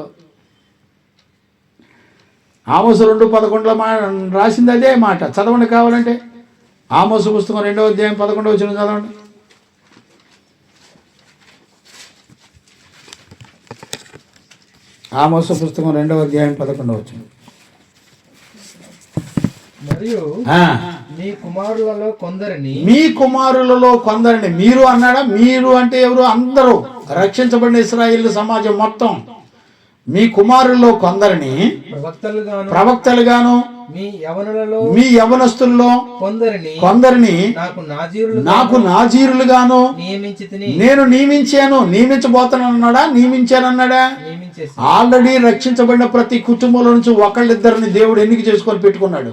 ఆమోసు 2:11 రాసింది అదే మాట. చదవండి కావాలంటే. ఆమోసు పుస్తకం 2వ అధ్యాయం 11వ వచనం చదవండి. ఆమోసు పుస్తకం 2వ అధ్యాయం 11వ వచనం. మరియు మీ కుమారులలో కొందరిని మీరు అన్నాడా? మీరు అంటే ఎవరు? అందరూ రక్షించబడిన ఇశ్రాయేలు సమాజం మొత్తం. మీ కుమారుల్లో కొందరిని ప్రవక్తలుగాను మీ యవనస్తుల్లో కొందరిని నాకు నాజీరులుగాను నేను నియమించబోతానన్నాడా? నియమించానన్నాడా? ఆల్రెడీ రక్షించబడిన ప్రతి కుటుంబంలో నుంచి ఒకళ్ళిద్దరిని దేవుడు ఎన్నిక చేసుకొని పెట్టుకున్నాడు.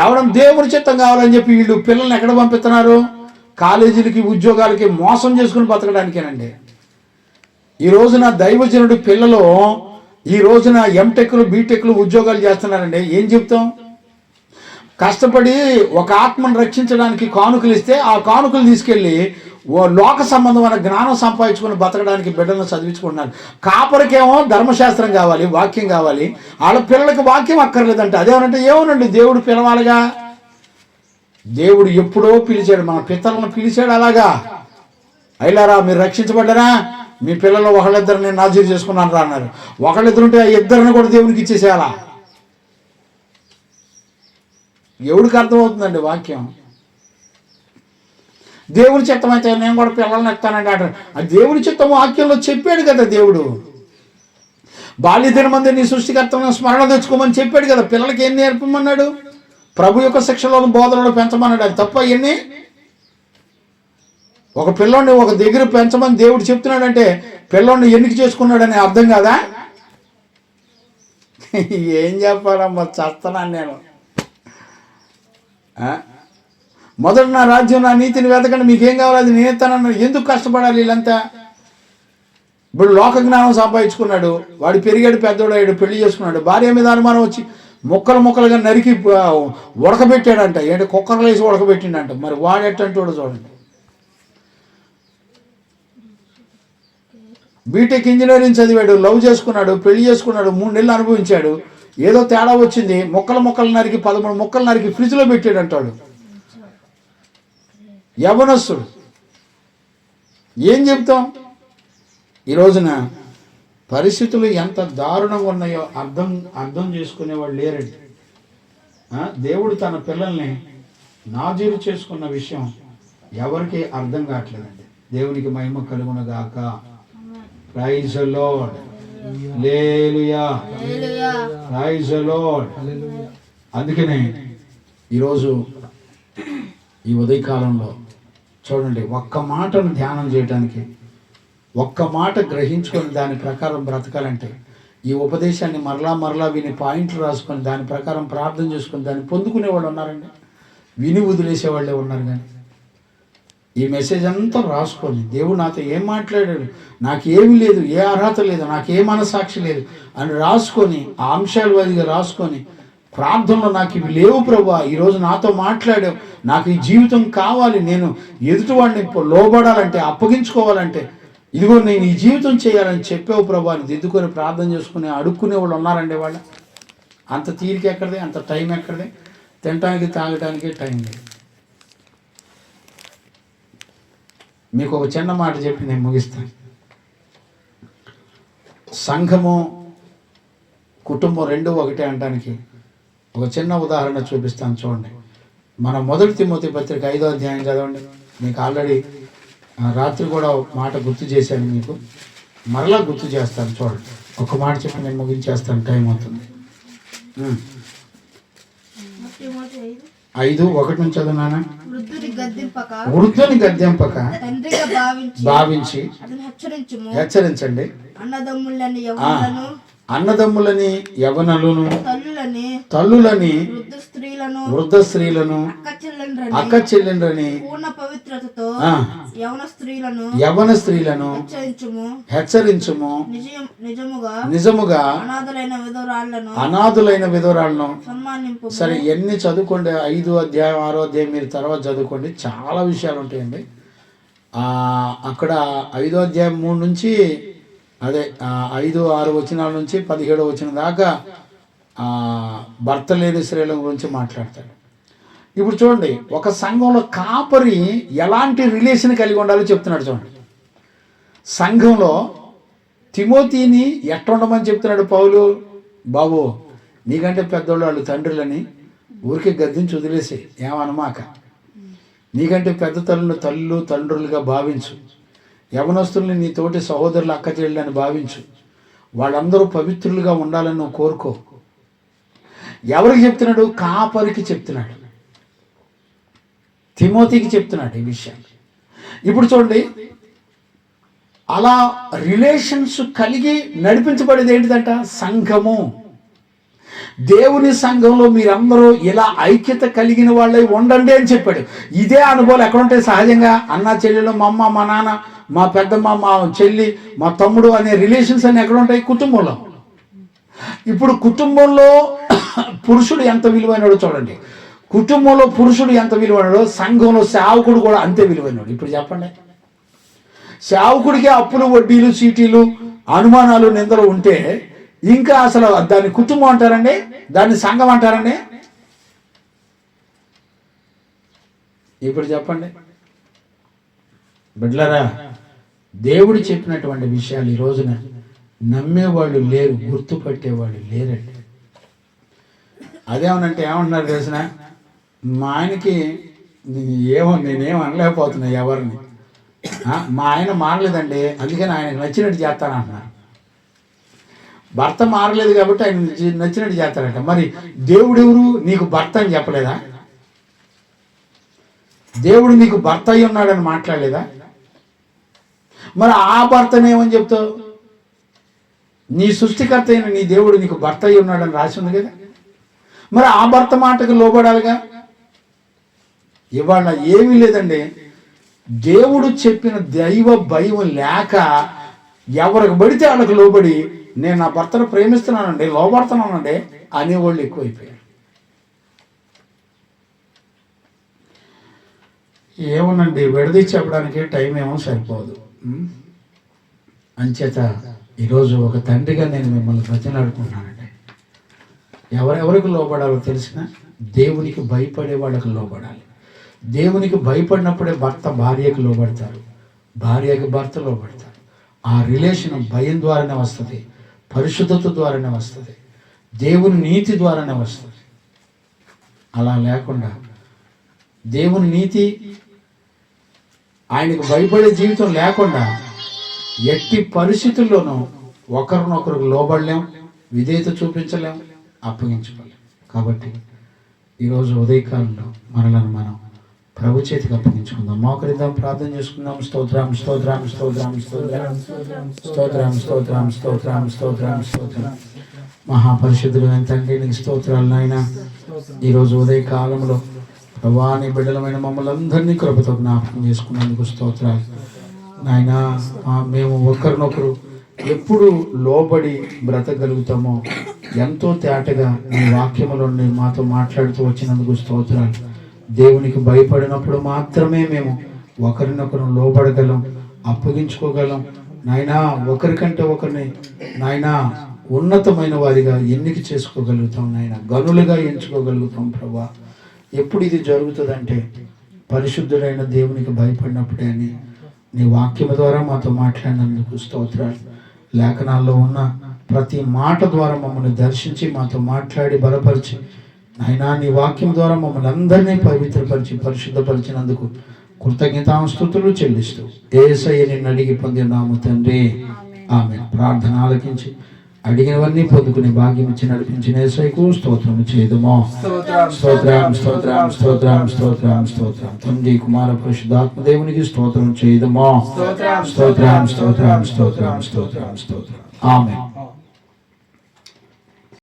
ఎవడం దేవుని చిత్తం కావాలని చెప్పి వీళ్ళు పిల్లల్ని ఎక్కడ పంపిస్తున్నారు? కాలేజీలకి, ఉద్యోగాలకి మోసం చేసుకుని బతకడానికేనండి. ఈ రోజున దైవజనుడి పిల్లలు ఈ రోజున ఎంటెక్లు, బీటెక్లు ఉద్యోగాలు చేస్తున్నారండి. ఏం చెప్తాం? కష్టపడి ఒక ఆత్మను రక్షించడానికి కానుకలు ఇస్తే ఆ కానుకలు తీసుకెళ్ళి లోక సంబంధమైన జ్ఞానం సంపాదించుకుని బతకడానికి బిడ్డలను చదివించుకుంటున్నారు. కాపరికేమో ధర్మశాస్త్రం కావాలి, వాక్యం కావాలి. వాళ్ళ పిల్లలకి వాక్యం అక్కర్లేదంట. అదేమనంటే ఏమోనండి, దేవుడు పిలవాలిగా. దేవుడు ఎప్పుడో పిలిచాడు, మన పితలను పిలిచాడు. అలాగా అయిలారా మీరు రక్షించబడ్డారా? మీ పిల్లలు ఒకళ్ళిద్దరు నేను నాజీరు చేసుకున్నాను రా అన్నారు. ఒకళ్ళిద్దరు ఉంటే ఆ ఇద్దరిని కూడా దేవునికి ఇచ్చేసేయాలా? ఎవడికి అర్థమవుతుందండి వాక్యం? దేవుని చిత్తం అయితే నేను కూడా పిల్లల్ని ఎత్తానండి అంటారు. ఆ దేవుని చిత్తం వాక్యంలో చెప్పాడు కదా దేవుడు. బాల్యదిన మంది నీ సృష్టికర్తను స్మరణ తెచ్చుకోమని చెప్పాడు కదా. పిల్లలకి ఏం నేర్పమన్నాడు? ప్రభు యొక్క శిక్షలోను బోధనలో పెంచమన్నాడు. అది తప్ప ఎన్ని? ఒక పిల్లోడిని ఒక దగ్గర పెంచమని దేవుడు చెప్తున్నాడంటే పిల్లోడిని ఎన్నిక చేసుకున్నాడని అర్థం కాదా? ఏం చెప్పాలమ్మా, చస్తున్నాను నేను. మొదట నా రాజ్యం నా నీతిని వెతకండి, మీకేం కావాలి అది నేను ఇస్తానన్నాడు. ఎందుకు కష్టపడాలి వీళ్ళంతా? ఇప్పుడు లోక జ్ఞానం సంపాదించుకున్నాడు, వాడు పెరిగాడు, పెద్దోడు అయ్యాడు, పెళ్లి చేసుకున్నాడు, భార్య మీద అనుమానం వచ్చి ముక్కలుగా నరికి ఉడకబెట్టాడంట. ఏంటి కుక్కర్లు వేసి ఉడకబెట్టిండంట. మరి వాడెట్టంటే చూడండి. బీటెక్ ఇంజనీరింగ్ చదివాడు, లవ్ చేసుకున్నాడు, పెళ్లి చేసుకున్నాడు, 3 నెలలు అనుభవించాడు. ఏదో తేడా వచ్చింది, ముక్కలు నరికి 13 ముక్కలు నరికి ఫ్రిడ్జ్లో పెట్టాడు అంటాడు. యవనస్తుడు. ఏం చెప్తాం? ఈ రోజున పరిస్థితులు ఎంత దారుణంగా ఉన్నాయో అర్థం చేసుకునేవాళ్ళు లేరండి. దేవుడు తన పిల్లల్ని నాజీరు చేసుకున్న విషయం ఎవరికి అర్థం కావట్లేదండి. దేవునికి మహిమ కలుగునగాక. Praise the lord. Hallelujah. Praise the lord. అందుకనే ఈరోజు ఈ ఉదయకాలంలో చూడండి, ఒక్క మాటను ధ్యానం చేయడానికి, ఒక్క మాట గ్రహించుకొని దాని ప్రకారం బ్రతకాలంటే, ఈ ఉపదేశాన్ని మరలా విని పాయింట్లు రాసుకొని దాని ప్రకారం ప్రార్థన చేసుకొని దాన్ని పొందుకునే వాళ్ళు ఉన్నారండి. విని వదిలేసే వాళ్ళే ఉన్నారు. కానీ ఈ మెసేజ్ అంతా రాసుకొని, దేవుడు నాతో ఏం మాట్లాడాడు, నాకేమీ లేదు, ఏ అర్హత లేదు, నాకే మనసాక్షి లేదు అని రాసుకొని, ఆ అంశాలు వారిగా రాసుకొని ప్రార్థనలో నాకు ఇవి లేవు ప్రభువా, ఈరోజు నాతో మాట్లాడావు, నాకు ఈ జీవితం కావాలి, నేను ఎదుటివాడిని లోబడాలంటే, అప్పగించుకోవాలంటే, ఇదిగో నేను ఈ జీవితం చేయాలని చెప్పావు ప్రభా అని దిద్దుకొని ప్రార్థన చేసుకుని అడుక్కునే వాళ్ళు ఉన్నారండి. వాళ్ళు అంత తీరిక ఎక్కడిది, అంత టైం ఎక్కడిది? తినటానికి తాగటానికి టైం లేదు. మీకు ఒక చిన్న మాట చెప్పి నేను ముగిస్తాను. సంఘము కుటుంబం 2 ఒకటే అనడానికి ఒక చిన్న ఉదాహరణ చూపిస్తాను చూడండి. మన 1 తిమోతి పత్రిక 5వ అధ్యాయం చదవండి. మీకు ఆల్రెడీ రాత్రి కూడా మాట గుర్తు చేశాను, మీకు మరలా గుర్తు చేస్తాను. చూడండి, ఒక మాట చెప్పి నేను ముగించేస్తాను, టైం అవుతుంది. 5:1 నుంచి చదువునానా. వృద్ధుని గద్దెంపక భావించి హెచ్చరించండి. అన్నదమ్ములని యవనులను తల్లులని వృద్ధ స్త్రీలను అక్క చెల్లెండ్రని యవన స్త్రీలను హెచ్చరించుము. నిజముగా అనాథులైన విధవరాలను. సరే, ఎన్ని చదువుకోండి, 5వ అధ్యాయం 6వ అధ్యాయం మీరు తర్వాత చదువుకోండి, చాలా విషయాలు ఉంటాయండి. అక్కడ 5వ అధ్యాయం 3 నుంచి, అదే 5-6 వచనాల నుంచి 17వ వచనం దాకా భర్త లేని స్త్రీల గురించి మాట్లాడతాడు. ఇప్పుడు చూడండి, ఒక సంఘంలో కాపరి ఎలాంటి రిలేషన్ కలిగి ఉండాలో చెప్తున్నాడు. చూడండి, సంఘంలో తిమోతిని ఎట్ట ఉండమని చెప్తున్నాడు పౌలు. బాబు, నీకంటే పెద్దోళ్ళు వాళ్ళు తండ్రులని ఊరికే గద్దించి వదిలేసి ఏమనమాక. నీకంటే పెద్ద తల్లులు తండ్రులుగా భావించు. యవనస్తుల్ని నీ తోటి సహోదరులు అక్క చెల్లెలని భావించు. వాళ్ళందరూ పవిత్రులుగా ఉండాలని నువ్వు కోరుకో. ఎవరికి చెప్తున్నాడు? కాపరికి చెప్తున్నాడు, తిమోతికి చెప్తున్నాడు ఈ విషయం. ఇప్పుడు చూడండి, అలా రిలేషన్స్ కలిగి నడిపించబడేది ఏంటిదంట? సంఘము. దేవుని సంఘంలో మీరందరూ ఇలా ఐక్యత కలిగిన వాళ్ళై ఉండండి అని చెప్పాడు. ఇదే అనుభవాలు ఎక్కడుంటాయి సహజంగా? అన్న చెల్లెలు, మా అమ్మ, మా నాన్న, మా పెద్దమ్మ, మా చెల్లి, మా తమ్ముడు అనే రిలేషన్స్ అన్ని ఎక్కడ ఉంటాయి? కుటుంబంలో. ఇప్పుడు కుటుంబంలో పురుషుడు ఎంత విలువైనడో చూడండి. కుటుంబంలో పురుషుడు ఎంత విలువైనడో సంఘంలో సేవకుడు కూడా అంతే విలువైనడు. ఇప్పుడు చెప్పండి, సేవకుడికి అప్పులు, వడ్డీలు, చీటీలు, అనుమానాలు, నిందలు ఉంటే ఇంకా అసలు దాన్ని కుటుంబం అంటారండి? దాన్ని సంఘం అంటారండి? ఇప్పుడు చెప్పండి బిడ్డలారా, దేవుడు చెప్పినటువంటి విషయాలు ఈ రోజున నమ్మేవాళ్ళు లేరు, గుర్తుపట్టేవాళ్ళు లేరండి. అదేమనంటే ఏమంటున్నారు తెలిసిన, మా ఆయనకి నేనేం అనలేకపోతున్నా ఎవరిని, మా ఆయన మారలేదండి, అందుకని ఆయనకు నచ్చినట్టు చేస్తానంటున్నారు. భర్త మారలేదు కాబట్టి ఆయన నచ్చినట్టు చేస్తారంట. మరి దేవుడు ఎవరు? నీకు భర్త అని చెప్పలేదా? దేవుడు నీకు భర్త అయి ఉన్నాడని మాట్లాడలేదా? మరి ఆ భర్తనేమని చెప్తావు? నీ సృష్టికర్త అయిన నీ దేవుడు నీకు భర్త అయి ఉన్నాడని రాసి ఉంది కదా. మరి ఆ భర్త మాటకు లోబడాలిగా. ఇవాళ ఏమీ లేదండి. దేవుడు చెప్పిన దైవ భయం లేక ఎవరికి పడితే వాళ్ళకి లోబడి నేను నా భర్తను ప్రేమిస్తున్నానండి, లోబడుతున్నానండి అనేవాళ్ళు ఎక్కువైపోయారు. ఏమోనండి, విడదీసి చెప్పడానికి టైం ఏమో సరిపోదు. అంచేత ఈరోజు ఒక తండ్రిగా నేను మిమ్మల్ని బ్రతిమలాడుకుంటున్నానండి. ఎవరెవరికి లోబడాలో తెలిసిన దేవునికి భయపడే వాళ్ళకి లోబడాలి. దేవునికి భయపడినప్పుడే భర్త భార్యకు లోబడతారు, భార్యకి భర్త లోబడతారు. ఆ రిలేషన్ భయం ద్వారానే వస్తుంది, పరిశుద్ధత ద్వారానే వస్తుంది, దేవుని నీతి ద్వారానే వస్తుంది. అలా లేకుండా దేవుని నీతి, ఆయనకు భయపడే జీవితం లేకుండా ఎట్టి పరిస్థితుల్లోనూ ఒకరినొకరికి లోబడలేం, విధేయత చూపించలేం, అప్పగించుకోలేం. కాబట్టి ఈరోజు ఉదయకాలంలో మనలను మనం ప్రభు చేతికి అప్పగించుకుందాం. మోకరిద్దాం, ప్రార్థన చేసుకుందాం. స్తోత్రం స్తోత్రం స్తోత్రం స్తోత్రం స్తోత్రం స్తోత్రం స్తోత్రం స్తోత్రం స్తోత్రం. మహాపరిశుద్ధుడైన తండ్రి నీకు స్తోత్రాలు నాయన. ఈరోజు ఉదయకాలంలో ప్రభా నీ బిడ్డలమైన మమ్మల్ని అందరినీ కృపతో జ్ఞాపకం చేసుకున్నందుకు స్తోత్రాలు నాయన. మేము ఒకరినొకరు ఎప్పుడు లోబడి బ్రతకగలుగుతామో ఎంతో తేటగా నీ వాక్యములో మాతో మాట్లాడుతూ వచ్చినందుకు స్తోత్రాలు. దేవునికి భయపడినప్పుడు మాత్రమే మేము ఒకరినొకరు లోబడగలం, అప్పగించుకోగలం నాయనా. ఒకరికంటే ఒకరిని నాయనా ఉన్నతమైన వారిగా ఎన్నిక చేసుకోగలుగుతాం నాయన, గనులుగా ఎంచుకోగలుగుతాం ప్రభా. ఎప్పుడు ఇది జరుగుతుందంటే పరిశుద్ధుడైన దేవునికి భయపడినప్పుడే అని నీ వాక్యము ద్వారా మాతో మాట్లాడినందుకు స్తోత్రాలు. లేఖనాల్లో ఉన్న ప్రతి మాట ద్వారా మమ్మల్ని దర్శించి మాతో మాట్లాడి బలపరిచి నాయనా నీ వాక్యం ద్వారా మమ్మల్ని అందరినీ పవిత్రపరిచి పరిశుద్ధపరిచినందుకు కృతజ్ఞతాస్తుతులు చెల్లిస్తూ యేసయ్య నిన్ను అడిగి పొందినాము తండ్రి, ఆమేన్. ప్రార్థన ఆలకించి అడిగినవన్నీ పొందుకునే భాగ్యం ఇచ్చి నడిపించిన యేసయ్యకు స్తోత్రం చేదుమో. స్తోత్రం స్తోత్రం స్తోత్రం స్తోత్రం స్తోత్రం. తండ్రి కుమార పరిశుద్ధాత్మ దేవునికి స్తోత్రం చేదుమో. స్తోత్రం స్తోత్రం స్తోత్రం స్తోత్రం స్తోత్రం. ఆమేన్.